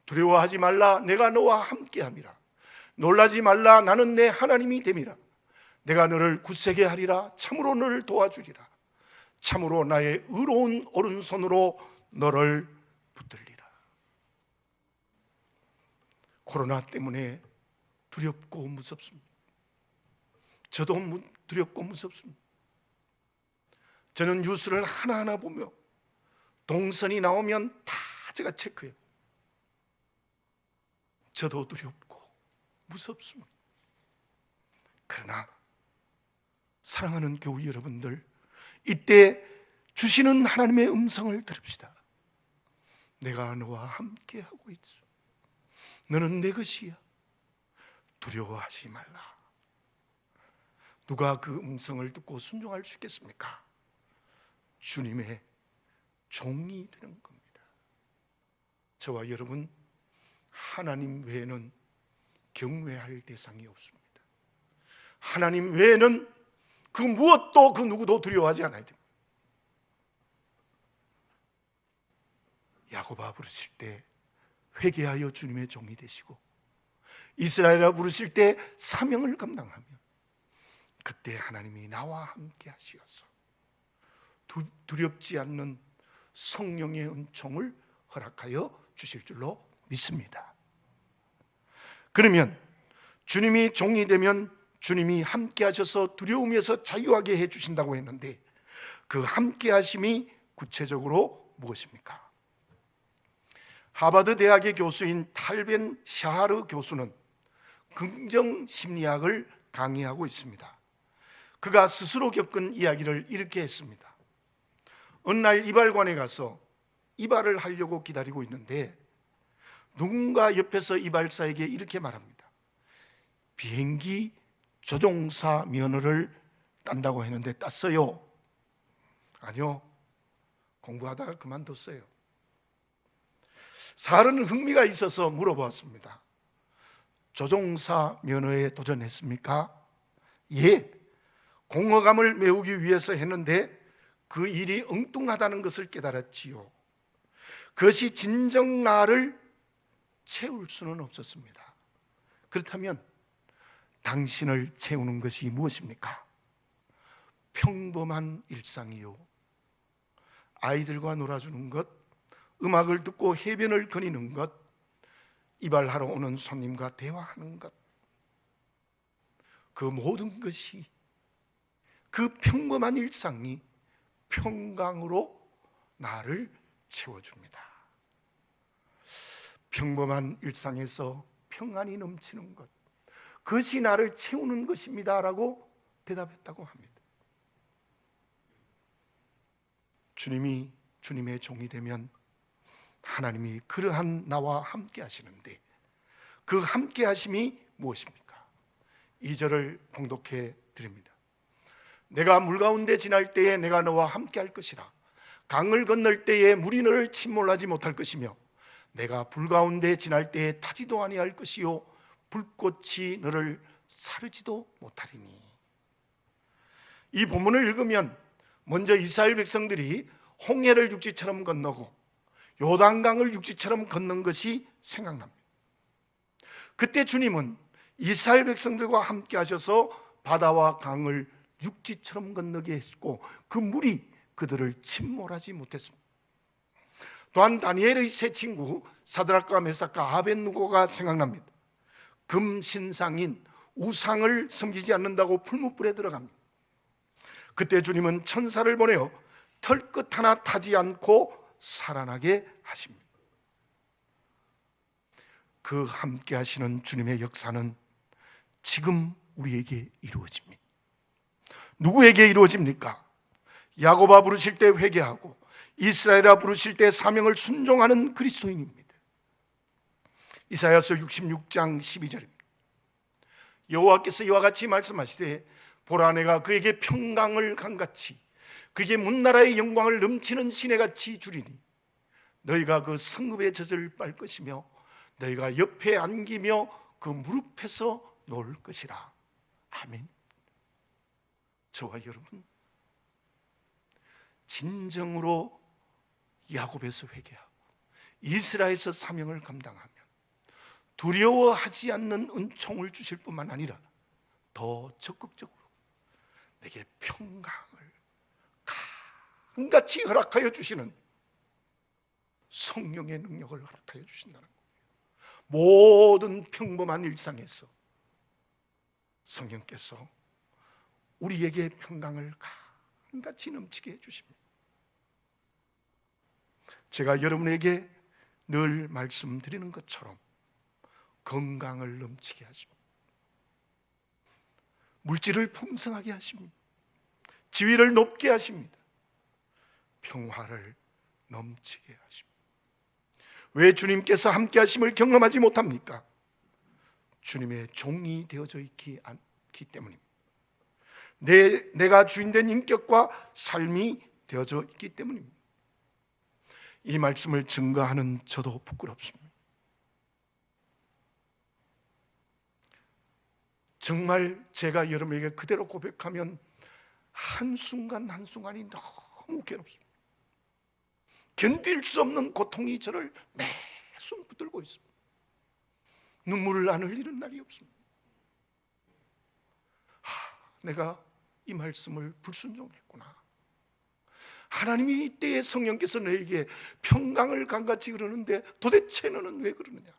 두려워하지 말라, 내가 너와 함께함이라. 놀라지 말라, 나는 내 하나님이 됨이라. 내가 너를 굳세게 하리라. 참으로 너를 도와주리라. 참으로 나의 의로운 오른손으로 너를 붙들리라. 코로나 때문에 두렵고 무섭습니다. 저도 두렵고 무섭습니다. 저는 뉴스를 하나하나 보며 동선이 나오면 다 제가 체크해요. 저도 두렵고 무섭습니다. 그러나 사랑하는 교우 여러분들, 이때 주시는 하나님의 음성을 들읍시다. 내가 너와 함께하고 있어. 너는 내 것이야. 두려워하지 말라. 누가 그 음성을 듣고 순종할 수 있겠습니까? 주님의 종이 되는 겁니다. 저와 여러분, 하나님 외에는 경외할 대상이 없습니다. 하나님 외에는 그 무엇도 그 누구도 두려워하지 않아야 됩니다. 야곱아 부르실 때 회개하여 주님의 종이 되시고 이스라엘아 부르실 때 사명을 감당하며 그때 하나님이 나와 함께 하시어서 두렵지 않는 성령의 은총을 허락하여 주실 줄로 믿습니다. 그러면 주님이 종이 되면 주님이 함께 하셔서 두려움에서 자유하게 해주신다고 했는데, 그 함께 하심이 구체적으로 무엇입니까? 하버드 대학의 교수인 탈벤 샤하르 교수는 긍정 심리학을 강의하고 있습니다. 그가 스스로 겪은 이야기를 이렇게 했습니다. 어느 날 이발관에 가서 이발을 하려고 기다리고 있는데 누군가 옆에서 이발사에게 이렇게 말합니다. 비행기 조종사 면허를 딴다고 했는데 땄어요? 아니요, 공부하다가 그만뒀어요. 사르는 흥미가 있어서 물어보았습니다. 조종사 면허에 도전했습니까? 예, 공허감을 메우기 위해서 했는데 그 일이 엉뚱하다는 것을 깨달았지요. 그것이 진정 나를 채울 수는 없었습니다. 그렇다면 당신을 채우는 것이 무엇입니까? 평범한 일상이요. 아이들과 놀아주는 것, 음악을 듣고 해변을 거니는 것, 이발하러 오는 손님과 대화하는 것, 그 모든 것이, 그 평범한 일상이 평강으로 나를 채워줍니다. 평범한 일상에서 평안이 넘치는 것, 그것이 나를 채우는 것입니다 라고 대답했다고 합니다. 주님이 주님의 종이 되면 하나님이 그러한 나와 함께 하시는데, 그 함께 하심이 무엇입니까? 2절을 봉독해 드립니다. 내가 물 가운데 지날 때에 내가 너와 함께 할 것이라. 강을 건널 때에 물이 너를 침몰하지 못할 것이며, 내가 불 가운데 지날 때에 타지도 아니할 것이요 불꽃이 너를 사르지도 못하리니. 이 본문을 읽으면 먼저 이스라엘 백성들이 홍해를 육지처럼 건너고 요단강을 육지처럼 건넌 것이 생각납니다. 그때 주님은 이스라엘 백성들과 함께 하셔서 바다와 강을 육지처럼 건너게 했고 그 물이 그들을 침몰하지 못했습니다. 또한 다니엘의 세 친구 사드락과 메삭과 아벳느고가 생각납니다. 금 신상인 우상을 섬기지 않는다고 풀무불에 들어갑니다. 그때 주님은 천사를 보내어 털끝 하나 타지 않고 살아나게 하십니다. 그 함께 하시는 주님의 역사는 지금 우리에게 이루어집니다. 누구에게 이루어집니까? 야고보아 부르실 때 회개하고 이스라엘아 부르실 때 사명을 순종하는 그리스도인입니다. 이사야서 66장 12절입니다. 여호와께서 이와 같이 말씀하시되 보라 내가 그에게 평강을 강같이 그에게 문나라의 영광을 넘치는 시내같이 주리니 너희가 그 성읍의 젖을 빨 것이며 너희가 옆에 안기며 그 무릎에서 놓을 것이라. 아멘. 저와 여러분, 진정으로 야곱에서 회개하고 이스라엘에서 사명을 감당하면 두려워하지 않는 은총을 주실 뿐만 아니라 더 적극적으로 내게 평강을 강같이 허락하여 주시는 성령의 능력을 허락하여 주신다는 거예요. 모든 평범한 일상에서 성령께서 우리에게 평강을 강같이 넘치게 해주십니다. 제가 여러분에게 늘 말씀드리는 것처럼 건강을 넘치게 하십니다. 물질을 풍성하게 하십니다. 지위를 높게 하십니다. 평화를 넘치게 하십니다. 왜 주님께서 함께 하심을 경험하지 못합니까? 주님의 종이 되어져 있기 때문입니다. 내가 주인된 인격과 삶이 되어져 있기 때문입니다. 이 말씀을 증거하는 저도 부끄럽습니다. 정말 제가 여러분에게 그대로 고백하면 한순간 한순간이 너무 괴롭습니다. 견딜 수 없는 고통이 저를 매순 붙들고 있습니다. 눈물을 안 흘리는 날이 없습니다. 내가 이 말씀을 불순종했구나. 하나님이 이때에 성령께서 너에게 평강을 강같이 그러는데 도대체 너는 왜 그러느냐?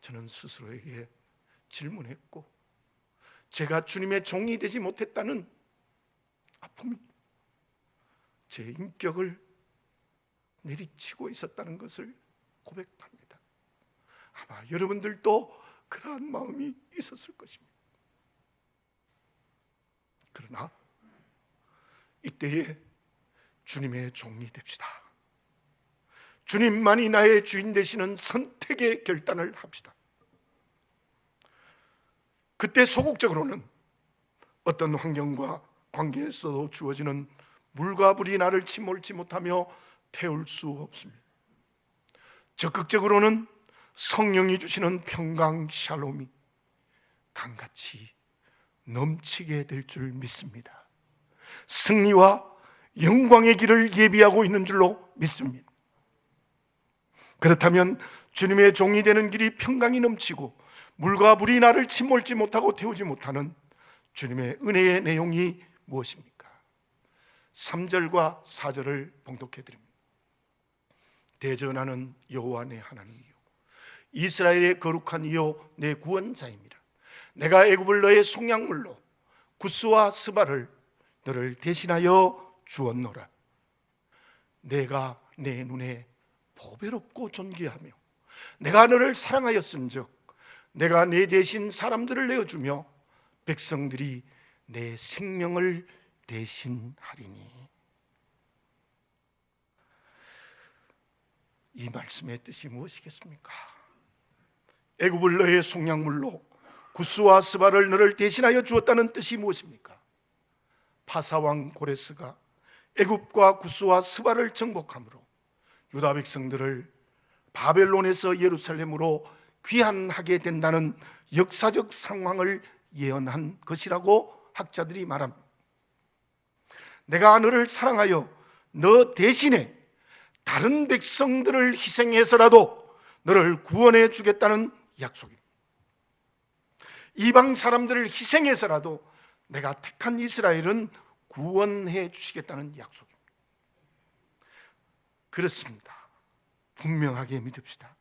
저는 스스로에게 질문했고, 제가 주님의 종이 되지 못했다는 아픔이 제 인격을 내리치고 있었다는 것을 고백합니다. 아마 여러분들도 그러한 마음이 있었을 것입니다. 그러나 이때에 주님의 종이 됩시다. 주님만이 나의 주인 되시는 선택의 결단을 합시다. 그때 소극적으로는 어떤 환경과 관계에서도 주어지는 물과 불이 나를 침몰치 못하며 태울 수 없습니다. 적극적으로는 성령이 주시는 평강 샬롬이 강같이 넘치게 될 줄 믿습니다. 승리와 영광의 길을 예비하고 있는 줄로 믿습니다. 그렇다면 주님의 종이 되는 길이 평강이 넘치고 물과 불이 나를 침몰지 못하고 태우지 못하는 주님의 은혜의 내용이 무엇입니까? 3절과 4절을 봉독해 드립니다. 대전하는 여호와 내 하나님이요 이스라엘의 거룩한 이요 내 구원자입니다. 내가 애굽을 너의 속량물로 구스와 스바를 너를 대신하여 주었노라. 내가 내 눈에 보배롭고 존귀하며 내가 너를 사랑하였은즉 내가 내 대신 사람들을 내어주며 백성들이 내 생명을 대신하리니. 이 말씀의 뜻이 무엇이겠습니까? 애굽을 너의 속량물로 구스와 스바를 너를 대신하여 주었다는 뜻이 무엇입니까? 파사왕 고레스가 애굽과 구스와 스바를 정복함으로 유다 백성들을 바벨론에서 예루살렘으로 귀환하게 된다는 역사적 상황을 예언한 것이라고 학자들이 말합니다. 내가 너를 사랑하여 너 대신에 다른 백성들을 희생해서라도 너를 구원해 주겠다는 약속입니다. 이방 사람들을 희생해서라도 내가 택한 이스라엘은 구원해 주시겠다는 약속입니다. 그렇습니다. 분명하게 믿읍시다.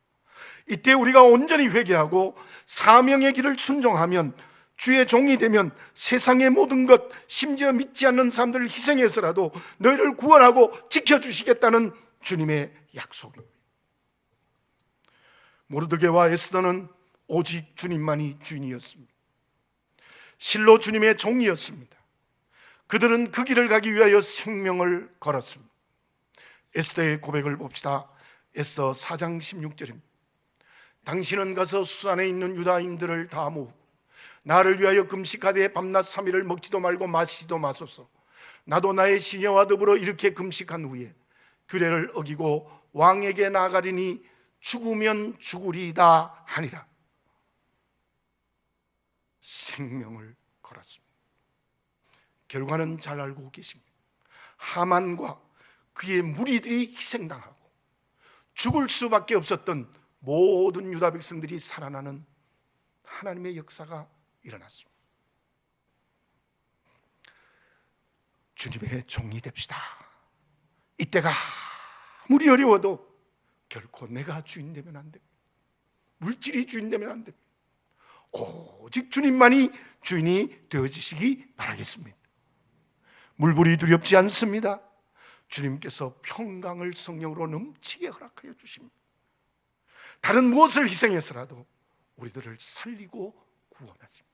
이때 우리가 온전히 회개하고 사명의 길을 순종하면, 주의 종이 되면 세상의 모든 것, 심지어 믿지 않는 사람들을 희생해서라도 너희를 구원하고 지켜주시겠다는 주님의 약속입니다. 모르드게와 에스더는 오직 주님만이 주인이었습니다. 실로 주님의 종이었습니다. 그들은 그 길을 가기 위하여 생명을 걸었습니다. 에스더의 고백을 봅시다. 에스더 4장 16절입니다. 당신은 가서 수산에 있는 유다인들을 다 모으고 나를 위하여 금식하되 밤낮 3일을 먹지도 말고 마시지도 마소서. 나도 나의 시녀와 더불어 이렇게 금식한 후에 규례를 어기고 왕에게 나아가리니 죽으면 죽으리이다 하니라. 생명을 걸었습니다. 결과는 잘 알고 계십니다. 하만과 그의 무리들이 희생당하고 죽을 수밖에 없었던 모든 유다 백성들이 살아나는 하나님의 역사가 일어났습니다. 주님의 종이 됩시다. 이때가 아무리 어려워도 결코 내가 주인 되면 안 됩니다. 물질이 주인 되면 안 됩니다. 오직 주님만이 주인이 되어지시기 바라겠습니다. 물불이 두렵지 않습니다. 주님께서 평강을 성령으로 넘치게 허락하여 주십니다. 다른 무엇을 희생해서라도 우리들을 살리고 구원하십니다.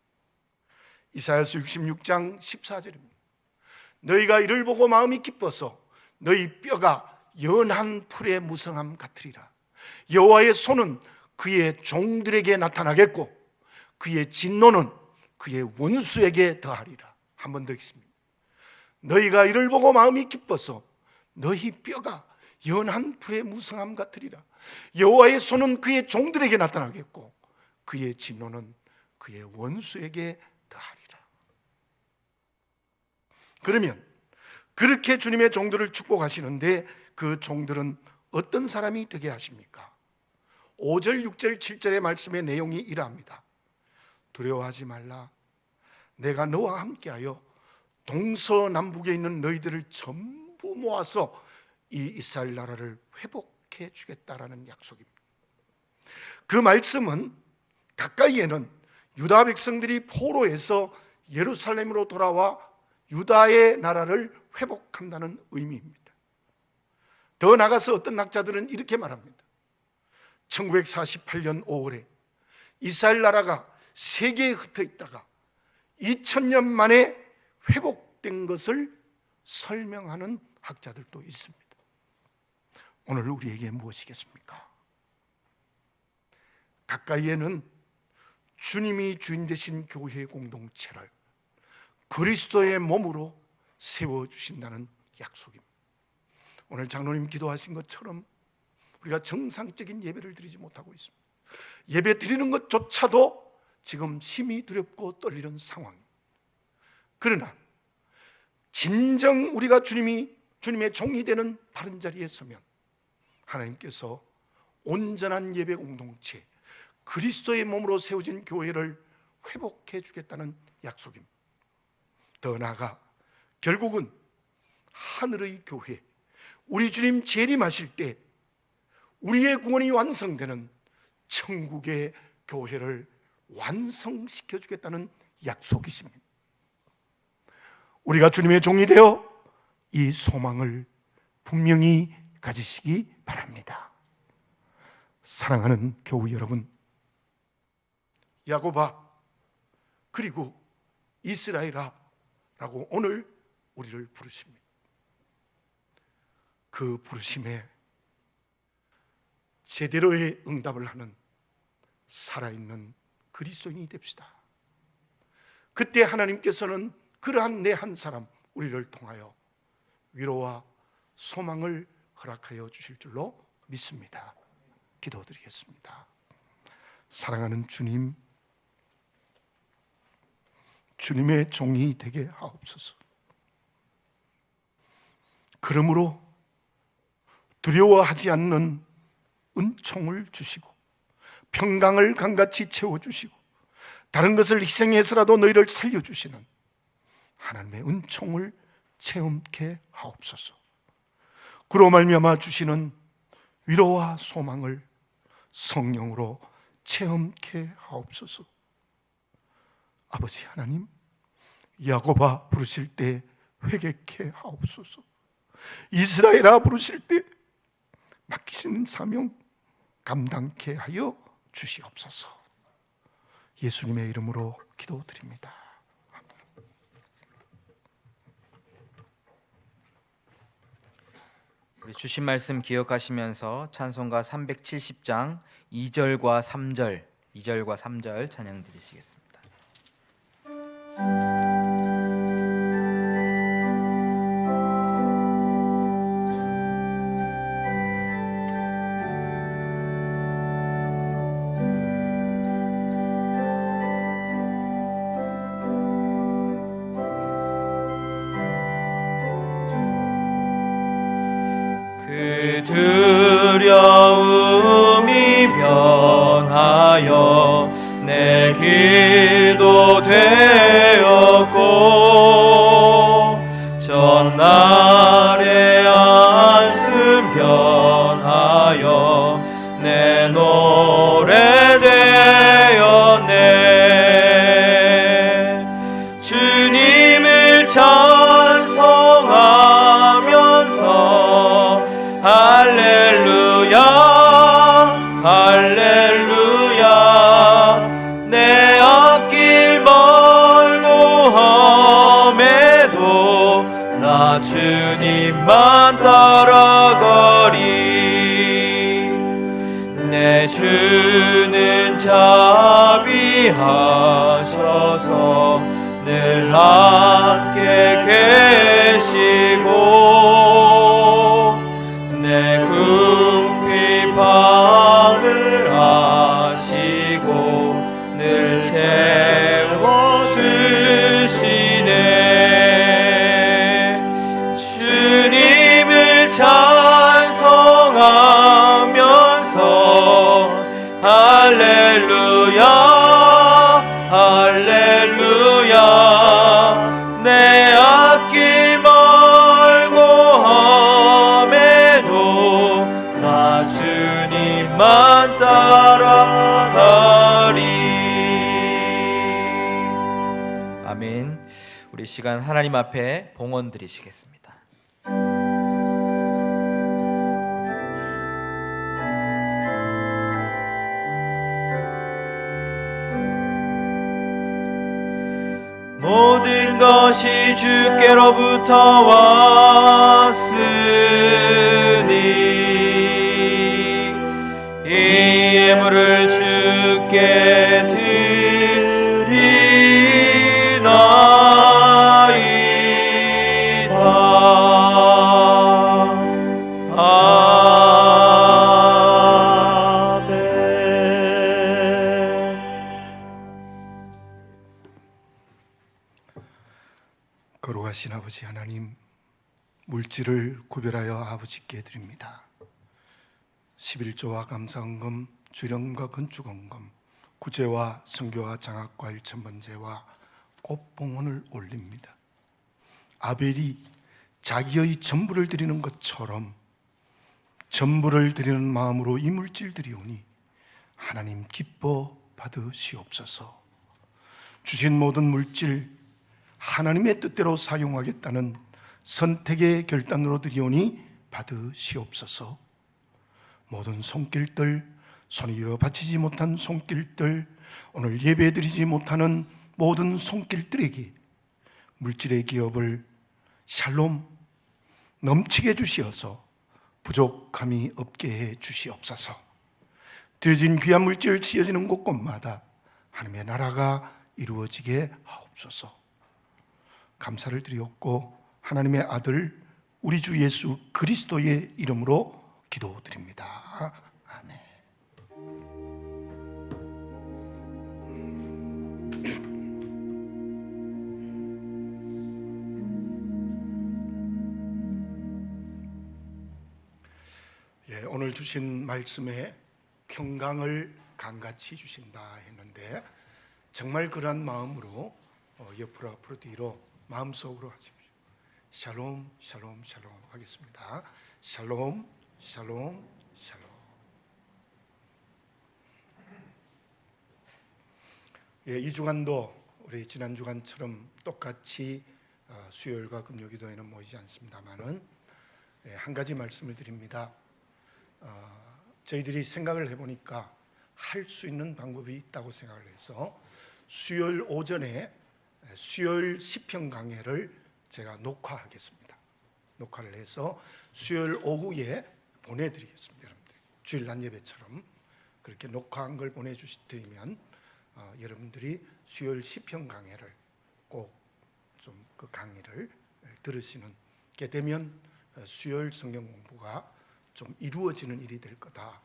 이사야서 66장 14절입니다. 너희가 이를 보고 마음이 기뻐서 너희 뼈가 연한 풀의 무성함 같으리라. 여호와의 손은 그의 종들에게 나타나겠고 그의 진노는 그의 원수에게 더하리라. 한 번 더 읽습니다. 너희가 이를 보고 마음이 기뻐서 너희 뼈가 연한 풀의 무성함 같으리라. 여호와의 손은 그의 종들에게 나타나겠고 그의 진노는 그의 원수에게 더하리라. 그러면 그렇게 주님의 종들을 축복하시는데 그 종들은 어떤 사람이 되게 하십니까? 5절, 6절, 7절의 말씀의 내용이 이러합니다. 두려워하지 말라. 내가 너와 함께하여 동서남북에 있는 너희들을 전부 전부 모아서 이 이스라엘 나라를 회복해 주겠다라는 약속입니다. 그 말씀은 가까이에는 유다 백성들이 포로에서 예루살렘으로 돌아와 유다의 나라를 회복한다는 의미입니다. 더 나아가서 어떤 학자들은 이렇게 말합니다. 1948년 5월에 이스라엘 나라가 세계에 흩어 있다가 2000년 만에 회복된 것을 설명하는 학자들도 있습니다. 오늘 우리에게 무엇이겠습니까? 가까이에는 주님이 주인 되신 교회 공동체를 그리스도의 몸으로 세워주신다는 약속입니다. 오늘 장로님 기도하신 것처럼 우리가 정상적인 예배를 드리지 못하고 있습니다. 예배 드리는 것조차도 지금 심히 두렵고 떨리는 상황입니다. 그러나 진정 우리가 주님의 종이 되는 바른 자리에 서면 하나님께서 온전한 예배 공동체, 그리스도의 몸으로 세워진 교회를 회복해 주겠다는 약속입니다. 더 나아가 결국은 하늘의 교회, 우리 주님 재림하실 때 우리의 구원이 완성되는 천국의 교회를 완성시켜 주겠다는 약속이십니다. 우리가 주님의 종이 되어 이 소망을 분명히 가지시기 바랍니다. 사랑하는 교우 여러분, 야고보아 그리고 이스라엘아 라고 오늘 우리를 부르십니다. 그 부르심에 제대로의 응답을 하는 살아있는 그리스도인이 됩시다. 그때 하나님께서는 그러한 내 한 사람 우리를 통하여 위로와 소망을 허락하여 주실 줄로 믿습니다. 기도드리겠습니다. 사랑하는 주님, 주님의 종이 되게 하옵소서. 그러므로 두려워하지 않는 은총을 주시고 평강을 강같이 채워주시고 다른 것을 희생해서라도 너희를 살려주시는 하나님의 은총을 체험케 하옵소서. 그로 말미암아 주시는 위로와 소망을 성령으로 체험케 하옵소서. 아버지 하나님, 야고보아 부르실 때 회개케 하옵소서. 이스라엘아 부르실 때 맡기시는 사명 감당케 하여 주시옵소서. 예수님의 이름으로 기도드립니다. 우리 주신 말씀 기억하시면서 찬송가 370장 2절과 3절 찬양 드리시겠습니다. 그 두려움이 변하여 내 기도 되었고 전날의 안습 변하여 내 노래 되었네. 주님을 찬송하면서 할렐루야 할렐루야. 내 앞길 멀고 험해도 나 주님만 따라가리. 내 주는 자비하셔서 늘 함께 계시고 내 궁핍 밤을 아시고 늘 채워주시네. 주님을 찬송하면서 할렐루야 할렐루야. 내 앞길 시간 하나님 앞에 봉헌 드리시겠습니다. 모든 것이 주께로부터 왔으니 이 예물을 주께 거룩하신 아버지 하나님, 물질을 구별하여 아버지께 드립니다. 11조와 감사헌금, 주령과 건축헌금, 구제와 선교와 장학과 일천번제와 꽃봉헌을 올립니다. 아벨이 자기의 전부를 드리는 것처럼 전부를 드리는 마음으로 이 물질 드리오니 하나님 기뻐 받으시옵소서. 주신 모든 물질 하나님의 뜻대로 사용하겠다는 선택의 결단으로 드리오니 받으시옵소서. 모든 손길들, 손이 이어 바치지 못한 손길들, 오늘 예배드리지 못하는 모든 손길들에게 물질의 기업을 샬롬 넘치게 주시어서 부족함이 없게 해 주시옵소서. 드려진 귀한 물질 지어지는 곳곳마다 하나님의 나라가 이루어지게 하옵소서. 감사를 드리옵고 하나님의 아들 우리 주 예수 그리스도의 이름으로 기도드립니다. 아멘. 오늘 주신 말씀에 평강을 강같이 주신다 했는데 정말 그러한 마음으로 옆으로 앞으로 뒤로 마음속으로 하십시오. 샬롬 샬롬 샬롬 하겠습니다. 샬롬 샬롬 샬롬. 이 주간도 우리 지난 주간처럼 똑같이 수요일과 금요 기도회는 모이지 않습니다만은 한 가지 말씀을 드립니다. 저희들이 생각을 해보니까 할 수 있는 방법이 있다고 생각을 해서 수요일 오전에 수요일 시편 강해를 제가 녹화하겠습니다. 녹화를 해서 수요일 오후에 보내드리겠습니다. 여러분들 주일 낮 예배처럼 그렇게 녹화한 걸 보내주시면 여러분들이 수요일 시편 강해를 꼭 좀 그 강의를 들으시는 게 되면 수요일 성경 공부가 좀 이루어지는 일이 될 거다.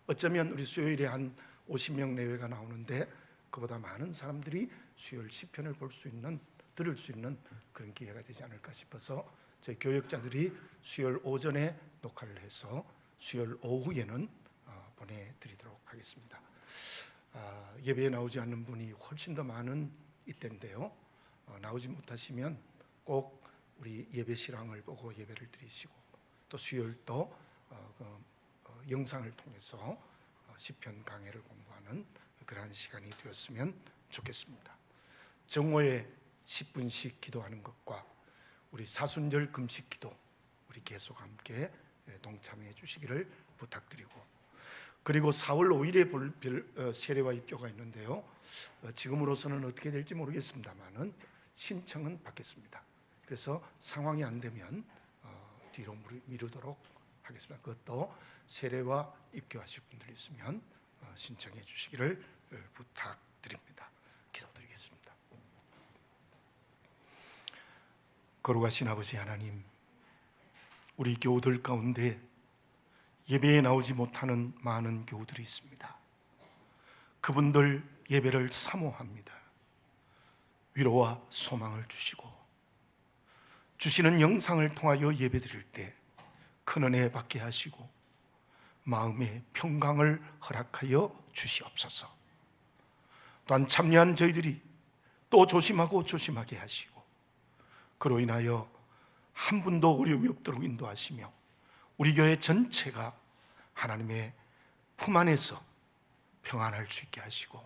어쩌면 우리 수요일에 한 50명 내외가 나오는데 그보다 많은 사람들이 수요일 시편을 볼 수 있는, 들을 수 있는 그런 기회가 되지 않을까 싶어서 저희 교역자들이 수요일 오전에 녹화를 해서 수요일 오후에는 보내드리도록 하겠습니다. 예배에 나오지 않는 분이 훨씬 더 많은 이때인데요. 나오지 못하시면 꼭 우리 예배 실황을 보고 예배를 드리시고 또 수요일 또 영상을 통해서 시편 강해를 공부하는 그러한 시간이 되었으면 좋겠습니다. 정오에 10분씩 기도하는 것과 우리 사순절 금식 기도 우리 계속 함께 동참해 주시기를 부탁드리고, 그리고 4월 5일에 세례와 입교가 있는데요. 지금으로서는 어떻게 될지 모르겠습니다만은 신청은 받겠습니다. 그래서 상황이 안 되면 뒤로 미루도록 하겠습니다. 그것도 세례와 입교하실 분들 있으면 신청해 주시기를 부탁드립니다. 기도드리겠습니다. 거룩하신 아버지 하나님, 우리 교우들 가운데 예배에 나오지 못하는 많은 교우들이 있습니다. 그분들 예배를 사모합니다. 위로와 소망을 주시고 주시는 영상을 통하여 예배드릴 때 큰 은혜 받게 하시고 마음의 평강을 허락하여 주시옵소서. 또한 참여한 저희들이 또 조심하고 조심하게 하시고 그로 인하여 한 분도 어려움이 없도록 인도하시며 우리 교회 전체가 하나님의 품 안에서 평안할 수 있게 하시고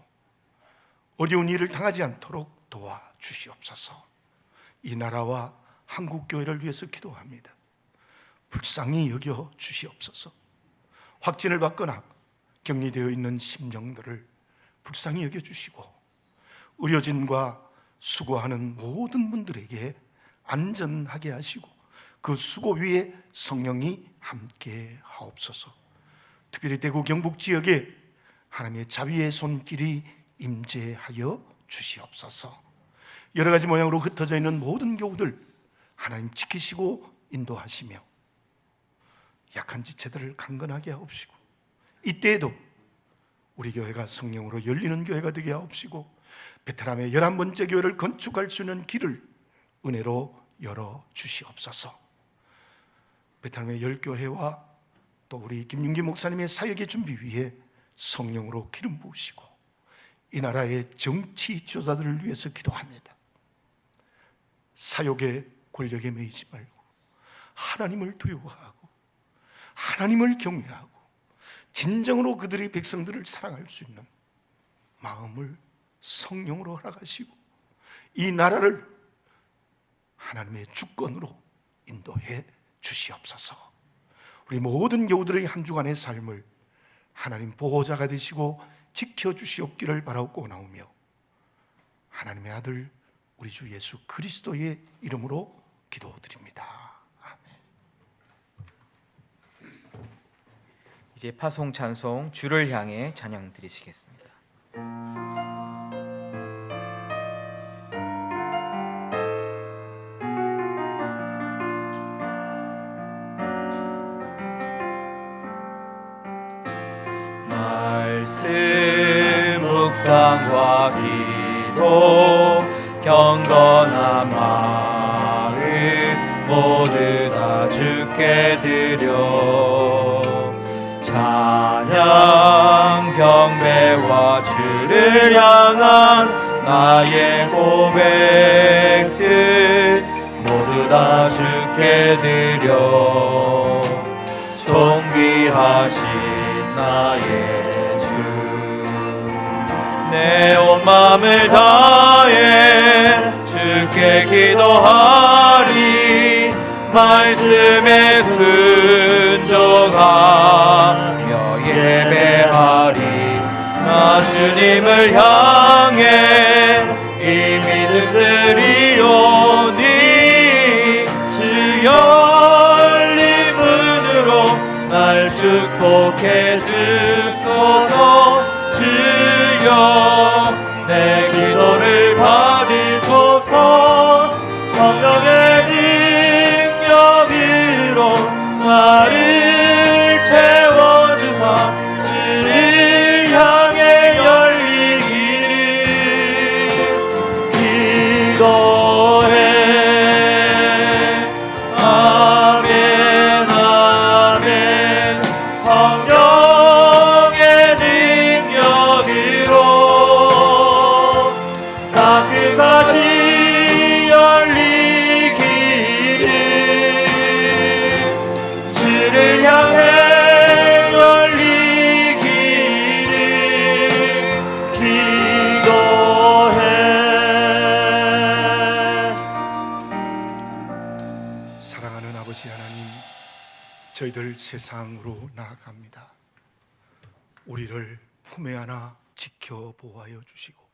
어려운 일을 당하지 않도록 도와주시옵소서. 이 나라와 한국 교회를 위해서 기도합니다. 불쌍히 여겨 주시옵소서. 확진을 받거나 격리되어 있는 심령들을 불쌍히 여겨 주시고, 의료진과 수고하는 모든 분들에게 안전하게 하시고 그 수고 위에 성령이 함께 하옵소서. 특별히 대구 경북 지역에 하나님의 자비의 손길이 임재하여 주시옵소서. 여러 가지 모양으로 흩어져 있는 모든 교우들 하나님 지키시고 인도하시며 약한 지체들을 강건하게 하옵시고, 이때에도 우리 교회가 성령으로 열리는 교회가 되게 하옵시고, 베트남의 11번째 교회를 건축할 수 있는 길을 은혜로 열어 주시옵소서. 베트남의 10교회와 또 우리 김윤기 목사님의 사역의 준비 위에 성령으로 기름 부으시고, 이 나라의 정치 지도자들을 위해서 기도합니다. 사욕의 권력에 매이지 말고 하나님을 두려워하고 하나님을 경외하고 진정으로 그들이 백성들을 사랑할 수 있는 마음을 성령으로 허락하시고, 이 나라를 하나님의 주권으로 인도해 주시옵소서. 우리 모든 교우들의 한 주간의 삶을 하나님 보호자가 되시고 지켜주시옵기를 바라고 나오며, 하나님의 아들 우리 주 예수 그리스도의 이름으로 기도드립니다. 아멘. 이제 파송 찬송 주를 향해 찬양 드리시겠습니다. 말씀 묵상과 기도 경건한 마음 모두 다 주께 드려 찬양 경배와 주를 향한 나의 고백들 모두 다 주께 드려 존귀하신 나의 주 내 온 마음을 다해 주께 기도하리 말씀에 순종하며 예배하리 나 주님을 향해 이 믿음 드리오니 주 열림으로 날 축복해 주소서 주여 내 기도를 받으소서 성령의 능력으로 나를 채워주사 주를 향해 열린 길을 기도해 아멘 아멘 성령의 능력으로 따뜻하지 열리기를 주를 향해 열리기를 기도해. 사랑하는 아버지 하나님, 저희들 세상으로 나아갑니다. 우리를 품에 안아 지켜 보호하여 주시고,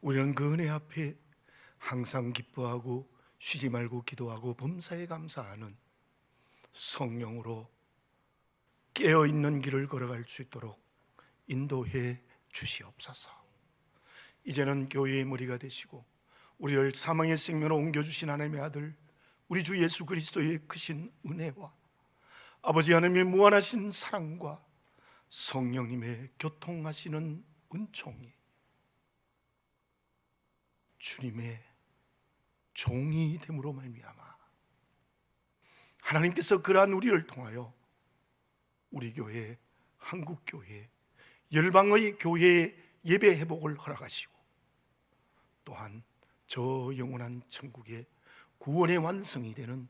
우리는 그 은혜 앞에 항상 기뻐하고 쉬지 말고 기도하고 범사에 감사하는 성령으로 깨어있는 길을 걸어갈 수 있도록 인도해 주시옵소서. 이제는 교회의 머리가 되시고 우리를 사망의 생명으로 옮겨주신 하나님의 아들 우리 주 예수 그리스도의 크신 은혜와 아버지 하나님의 무한하신 사랑과 성령님의 교통하시는 은총이 주님의 종이 됨으로 말미암아 하나님께서 그러한 우리를 통하여 우리 교회, 한국 교회, 열방의 교회의 예배 회복을 허락하시고, 또한 저 영원한 천국의 구원의 완성이 되는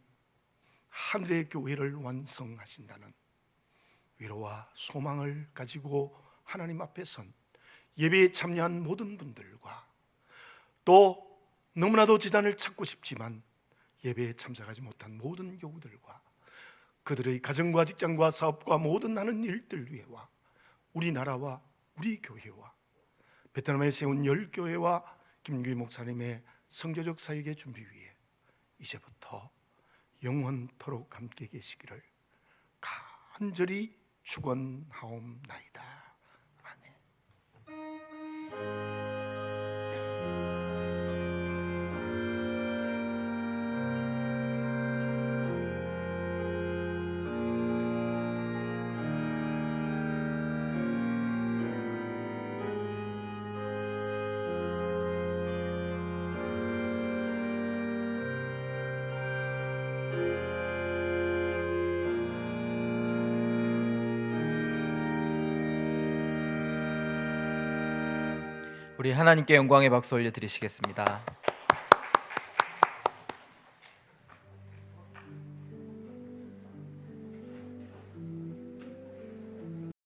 하늘의 교회를 완성하신다는 위로와 소망을 가지고 하나님 앞에 선 예배에 참여한 모든 분들과 또 너무나도 지단을 찾고 싶지만 예배에 참석하지 못한 모든 교우들과 그들의 가정과 직장과 사업과 모든 하는 일들 위에와 우리나라와 우리 교회와 베트남에 세운 10교회와 김규희 목사님의 선교적 사역의 준비 위에 이제부터 영원토록 함께 계시기를 간절히 축원하옵나이다. 아멘. 우리 하나님께 영광의 박수 올려 드리시겠습니다.